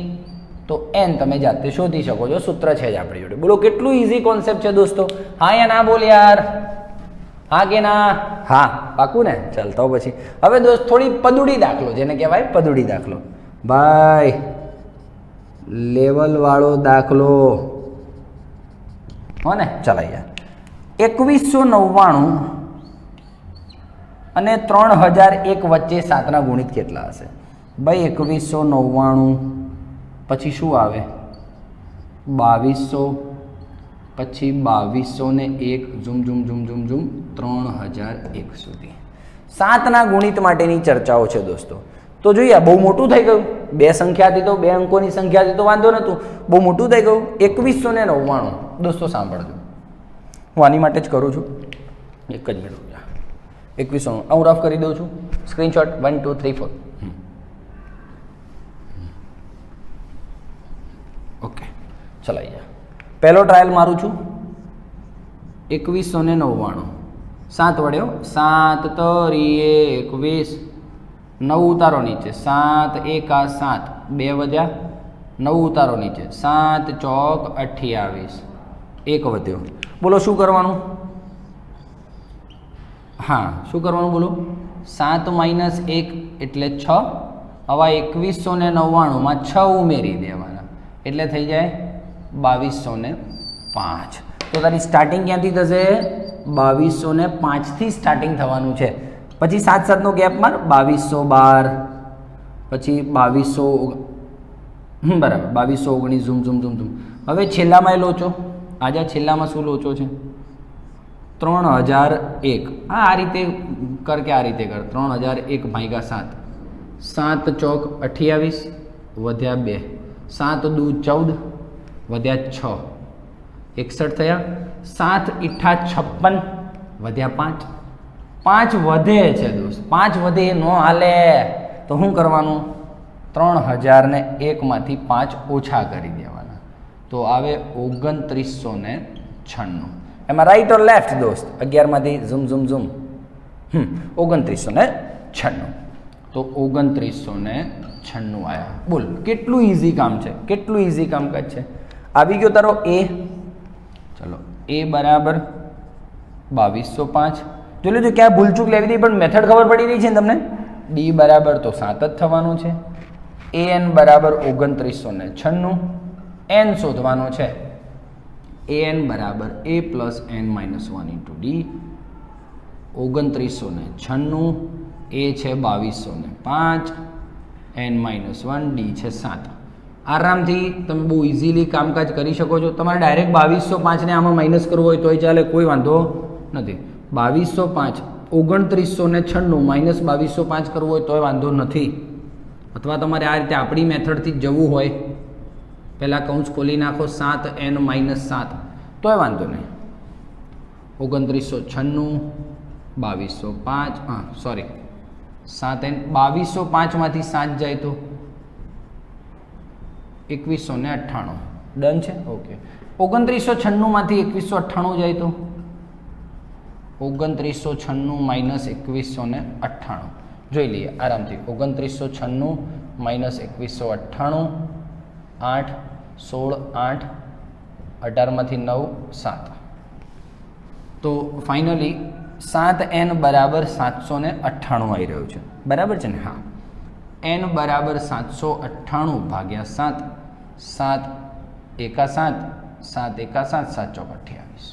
તો n તમે જાતે શોધી શકો છો, સૂત્ર છે જ આપણી જોડે. બોલો કેટલું ઇઝી કોન્સેપ્ટ છે દોસ્તો. હા યા ના બોલ યાર, હા કે ના? હા પાકું ને? ચાલ તો પછી હવે દોસ્ત થોડી પદુડી દાખલો, જેને કહેવાય પદુડી દાખલો. ભાઈ લેવલ વાળો દાખલો હો ને? ચલાઈ 2199 અને 3001 વચ્ચે 7ના ગુણિત કેટલા હશે? ભાઈ 2199 પછી શું આવે? 2200, પછી 2201, zoom zoom zoom zoom zoom 3001 સુધી. 7ના ગુણિત માટેની ચર્ચાઓ છે દોસ્તો. તો જોઈએ, બહુ મોટું થઈ ગયું. 2 સંખ્યા હતી તો 2 અંકોની સંખ્યા હતી તો વાંધો નહોતું, બહુ મોટું થઈ ગયું. 2199 દોસ્તો સાંભળજો, હું આની માટે જ કરું છું. એક જ મિનિટ, 2199 હું રફ કરી દઉં છું. સ્ક્રીનશોટ 1 2 3 4. ઓકે ચલાઈ જા. પહેલો ટ્રાયલ મારું છું. 2199 7 વડે 7 તરીએ 21, 9 ઉતારો નીચે, 7 એકા 7, 2 વધ્યા, 9 ઉતારો નીચે, 7 ચોક 28, 1 વધ્યો. બોલો શું કરવાનું? હા શું કરવાનું બોલો? 7 માઇનસ 1 એટલે 6. હવે 2199માં 6 ઉમેરી દેવાના, એટલે થઈ જાય 2205. તો તારી સ્ટાર્ટિંગ ક્યાંથી થશે? 2205થી સ્ટાર્ટિંગ થવાનું છે. પછી 7 7નો ગેપ માર, 2212, પછી 2200 બરાબર 2219, ઝૂમ ઝૂમ ઝૂમ ઝૂમ. હવે છેલ્લામાં એ લોચો, આજે છેલ્લામાં શું લોચો છે? 3001. હા આ રીતે કર કે આ રીતે કર. 3001 ભાગ્યા 7, 7 ચોક 28 વધ્યા 2, 7 દુ 14 વધ્યા 6, 61 થયા. 7 ઈઠા 56 વધ્યા 5, 5 વધે છે દોસ્ત, 5 વધે ન હાલે. તો શું કરવાનું? 3001માંથી 5 ઓછા કરી દેવાના, તો આવે 2996. એમાં રાઈટ ઓર લેફ્ટ દોસ્ત? 11માંથી ઝૂમ ઝૂમ ઝૂમ 2996. તો 2996 આવ્યા. બોલ કેટલું ઇઝી કામ છે, કેટલું ઇઝી કામકાજ છે. આવી ગયો તારો એ. ચલો એ બરાબર 2205. જોઈ લેજો ક્યાં ભૂલચૂક લેવી હતી, પણ મેથડ ખબર પડી રહી છે ને તમને. ડી બરાબર તો 7 જ થવાનું છે. એન બરાબર 2996. એન શોધવાનો છે. એન બરાબર a + n - 1 × d. 2996, એ છે 2205, n-1, d છે 7. આરામથી તમે બહુ ઇઝીલી કામકાજ કરી શકો છો. તમારે ડાયરેક્ટ 2205 ને આમાં માઇનસ કરવો હોય તોય ચાલે, કોઈ વાંધો નથી. 2205 2996 માઇનસ 2205 કરવું હોય તોય વાંધો નથી. અથવા તમારે આ રીતે આપણી મેથડથી જ જવું હોય, પહેલાં કૌંસ ખોલી નાખો 7n-7 તોય વાંધો નહીં. 2996 2205, હા સોરી 7n 2205માંથી 7 જાય તો 2198. ડન છે? ઓકે. 2996માંથી 2198 જાય તો 2996 માઇનસ 2198 જોઈ લઈએ આરામથી. 2996 માઇનસ 2198, 8 16 8, 18માંથી 9 7. તો ફાઇનલી 7n બરાબર 798 આવી રહ્યું છે. બરાબર છે ને? હા. n બરાબર 798 ભાગ્યા 7, 7 એકા 7, 7 એકા 7, 7 ચોક 28.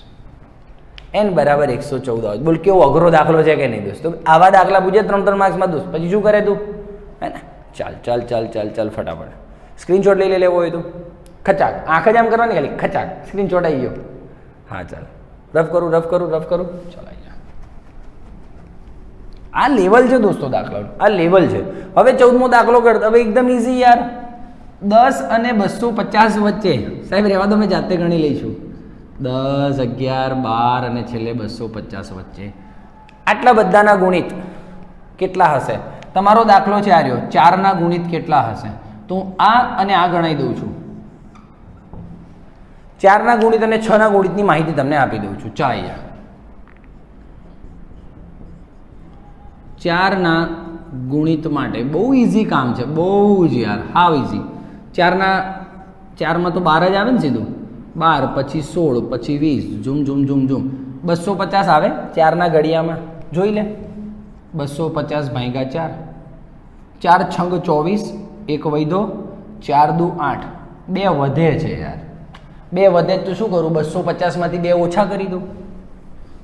n બરાબર 114 આવે. બોલ કેવો અઘરો દાખલો છે કે નહીં દોસ્તો? આવા દાખલા પૂછે 3-3 માર્ક્સમાં દોસ્ત, પછી શું કરે તું? હે ને? ચાલ ચાલ ચાલ ચાલ ચાલ ફટાફટ સ્ક્રીનશોટ લઈ લેવો હોય તો ખચાક આંખ જ આમ કરવાની, ખાલી ખચાક સ્ક્રીનશોટ આવી ગયો. હા ચાલ રફ કરું ચાલ આવી જા. આ લેવલ છે દોસ્તો દાખલાનું, આ લેવલ છે. હવે 14મો દાખલો કરતો. હવે એકદમ ઇઝી યાર. 10 અને 250 વચ્ચે, સાહેબ રહેવા દો મેં જાતે ગણી લઈશું. 10, 11, 12 અને છેલ્લે 250 વચ્ચે આટલા બધાના ગુણિત કેટલા હશે? તમારો દાખલો છે આ રહ્યો. 4ના ગુણિત કેટલા હશે? તો આ અને આ ગણાઈ દઉં છું. 4ના ગુણિત અને 6ના ગુણિતની માહિતી તમને આપી દઉં છું. ચાલ યાર, 4ના ગુણિત માટે બહુ ઇઝી કામ છે, બહુ જ યાર, હાવ ઇઝી. 4માં તો 12 જ આવે ને સીધું. 12 પછી 16 પછી 20, ઝૂમ ઝૂમ ઝૂમ ઝૂમ 250 આવે 4ના ઘડિયામાં. જોઈ લે 250 ભાગ્યા 4, 4 છંગ 24, 1 વૈધો, 4 દુ 8, 2 વધે છે યાર. 2 વધે તો શું કરું? 250માંથી 2 ઓછા કરી દઉં.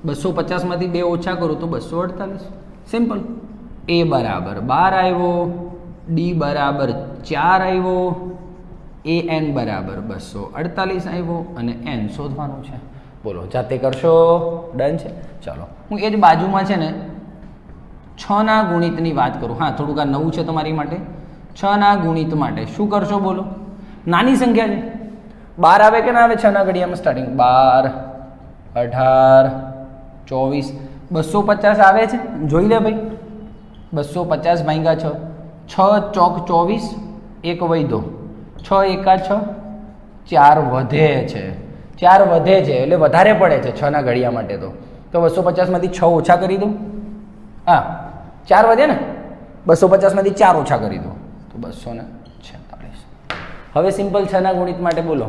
250માંથી 2 ઓછા કરું તો 248. સિમ્પલ. એ બરાબર 12 આવ્યો, ડી બરાબર 4 આવ્યો, એ એન બરાબર 248 આવ્યો અને એન શોધવાનું છે. બોલો જાતે કરશો? ડન છે? ચાલો હું એ જ બાજુમાં છે ને 6ના ગુણિતની વાત કરું. હા થોડુંક આ નવું છે તમારી માટે. 6ના ગુણિત માટે શું કરશો બોલો? નાની સંખ્યા છે. 12 આવે કે ના આવે? 6ના ઘડિયામાં સ્ટાર્ટિંગ 12, 18, 24, 250 આવે છે. જોઈ લે ભાઈ. 250 ભાગ્યા 6, 6 ચોક 24, 1 વૈધો, 6 એકા 6, 4 વધે છે. 4 વધે છે એટલે વધારે પડે છે 6ના ઘડિયા માટે. તો 250માંથી 6 ઓછા કરી દો. હા 4 વધે ને, 250માંથી 4 ઓછા કરી દો તો 246. હવે સિમ્પલ 6ના ગુણિત માટે બોલો.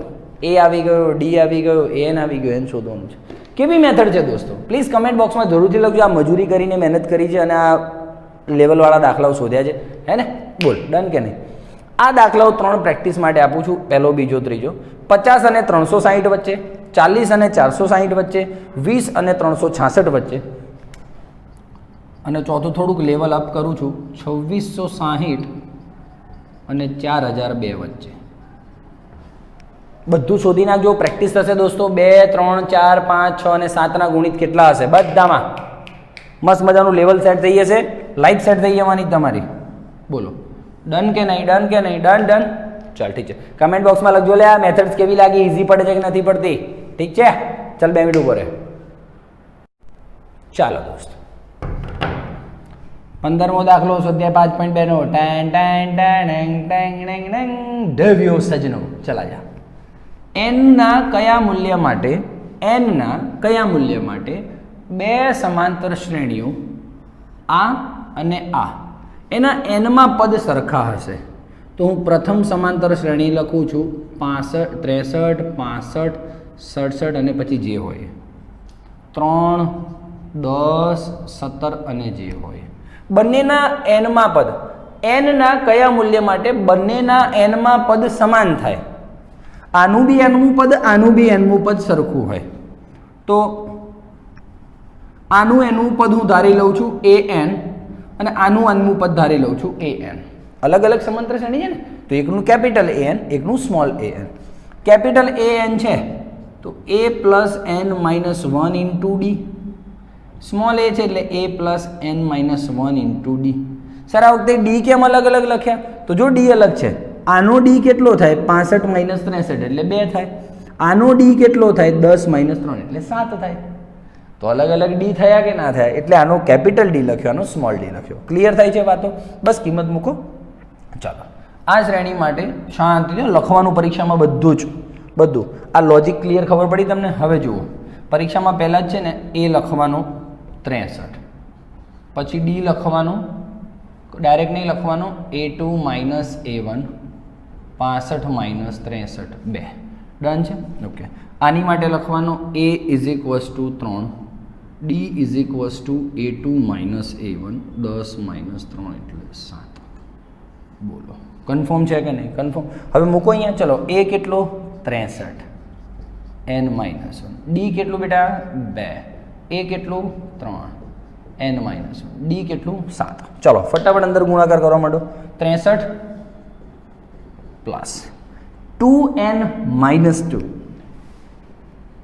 એ આવી ગયો, ડી આવી ગયો, એન આવી ગયો, એન શોધવાનું છે. કેવી મેથડ છે દોસ્તો? પ્લીઝ કમેન્ટ બોક્સમાં જરૂરથી લખજો. આ મજૂરી કરીને મહેનત કરી છે અને આ લેવલવાળા દાખલાઓ શોધ્યા છે, હે ને? બોલ ડન કે નહીં? આ દાખલાઓ 3 પ્રેક્ટિસ માટે આપું છું. પહેલો, બીજો, ત્રીજો. 50 અને 360 વચ્ચે, 40 અને 460 વચ્ચે, 20 અને 366 વચ્ચે, અને ચોથું થોડુંક લેવલ અપ કરું છું 2660 અને 4002 વચ્ચે. બધું શોધી નાખજો. પ્રેક્ટિસ થશે દોસ્તો. 2, 3, 4, 5, 6 અને 7ના ગુણિત કેટલા હશે બધામાં. મસ્ત મજાનું લેવલ સેટ થઈ જશે. લાઈફ સેટ થઈ જવાની તમારી. બોલો ડન કે નહીં? ડન કે નહીં? Done done. ચાલ ઠીક છે. કમેન્ટ બોક્સમાં લખજો લે આ મેથડ્સ કેવી લાગી, ઇઝી પડે છે કે નથી પડતી. ઠીક છે? ચાલ 2 મિનિટ ઉપર રહે. ચાલો દોસ્તો 15મો દાખલો સ્વાધ્યાય 5.2 નો ટેન ટેન ટેન ટેંગ ટેંગ ટેંગ ઢવ્યો સજનો. ચલા જા. એનના કયા મૂલ્ય માટે 2 સમાંતર શ્રેણીઓ આ અને આ એના એનમાં પદ સરખા હશે? તો હું પ્રથમ સમાંતર શ્રેણી લખું છું 65, 63, 65, 67 અને પછી જે હોય 3, 10, 17 અને જે હોય. બંનેના એનમાં પદ, એનના કયા મૂલ્ય માટે બંનેના એનમાં પદ સમાન થાય? આનું બી એનનું પદ, આનું બી એનનું પદ સરખું હોય. તો આનું એનું પદ હું ધારી લઉં છું એ એન અને આનું પદ ધારી લઉં છું એ એન. અલગ અલગ સમાંતર શ્રેણી છે ને, તો એકનું કેપિટલ એ એન, એકનું small a n. Capital A n છે તો a plus n minus one into d. Small a છે એટલે a plus n minus one into d. Sir આ વખતે ડી કેમ અલગ અલગ લખ્યા? તો જો ડી અલગ છે, આનો ડી કેટલો થાય? 65 માઇનસ 63 એટલે 2 થાય. આનો ડી કેટલો થાય? 10 માઇનસ 3 એટલે 7 થાય. તો અલગ અલગ ડી થયા કે ના થયા? એટલે આનો કેપિટલ ડી લખ્યો, આનો સ્મોલ ડી લખ્યો. ક્લિયર થાય છે વાતો? બસ કિંમત મૂકો. ચાલો, આ શ્રેણી માટે શાંતિથી લખવાનું પરીક્ષામાં બધું આ લોજિક ક્લિયર ખબર પડી તમને? હવે જુઓ, પરીક્ષામાં પહેલાં જ છે ને એ લખવાનું 63, પછી ડી લખવાનું, ડાયરેક્ટ નહીં લખવાનું, A2 minus A1, 65 minus 63 2. Done છે? ઓકે. આની માટે લખવાનું A is equals to 3, D is equals to A2 minus A1, 10 minus 3 એટલે 7. બોલો કન્ફર્મ છે કે નહીં? કન્ફર્મ. હવે મૂકો અહીંયા. ચલો, A કેટલો? 63, n માઇનસ 1. ડી કેટલું બેટા? 2. A કેટલું? 3, n માઇનસ 1. ડી કેટલું? 7. ચલો ફટાફટ અંદર ગુણાકાર કરવા માંડો. 63 plus 2n minus 2,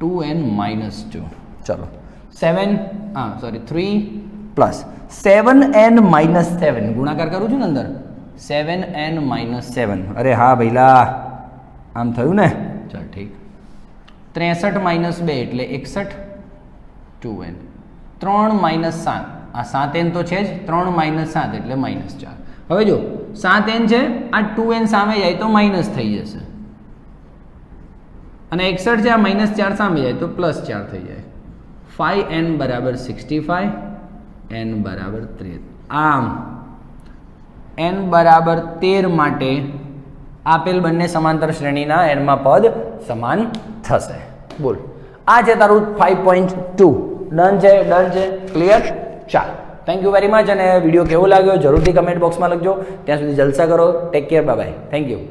2n minus 2. ચલો 3 પ્લસ 7n માઇનસ 7. ગુણાકાર કરું છું ને અંદર. 7n minus 7. અરે હા ભઈલા, આમ થયું ને? ચાલ ઠીક. 63 માઇનસ 2 એટલે 61, 2n. 3 માઇનસ 7, આ 7n તો છે જ, 3 માઇનસ 7 એટલે માઇનસ 4. હવે જો 7n છે, આ 2n સામે જાય તો માઇનસ થઈ જશે, અને 61 છે, આ માઇનસ 4 સામે જાય તો પ્લસ 4 થઈ જાય. 5n બરાબર 65, n બરાબર 13. આમ n બરાબર 13 માટે આપેલ બંને સમાંતર શ્રેણીના એનમાં પદ સમાન થશે. બોલ, આ છે તારું 5.2. ડન છે? ડન છે? ક્લિયર? ચાલ, થેન્ક યુ વેરી મચ. અને વિડીયો કેવો લાગ્યો જરૂરથી કમેન્ટ બોક્સમાં લખજો. ત્યાં સુધી જલસા કરો. Take care, bye bye. Thank you.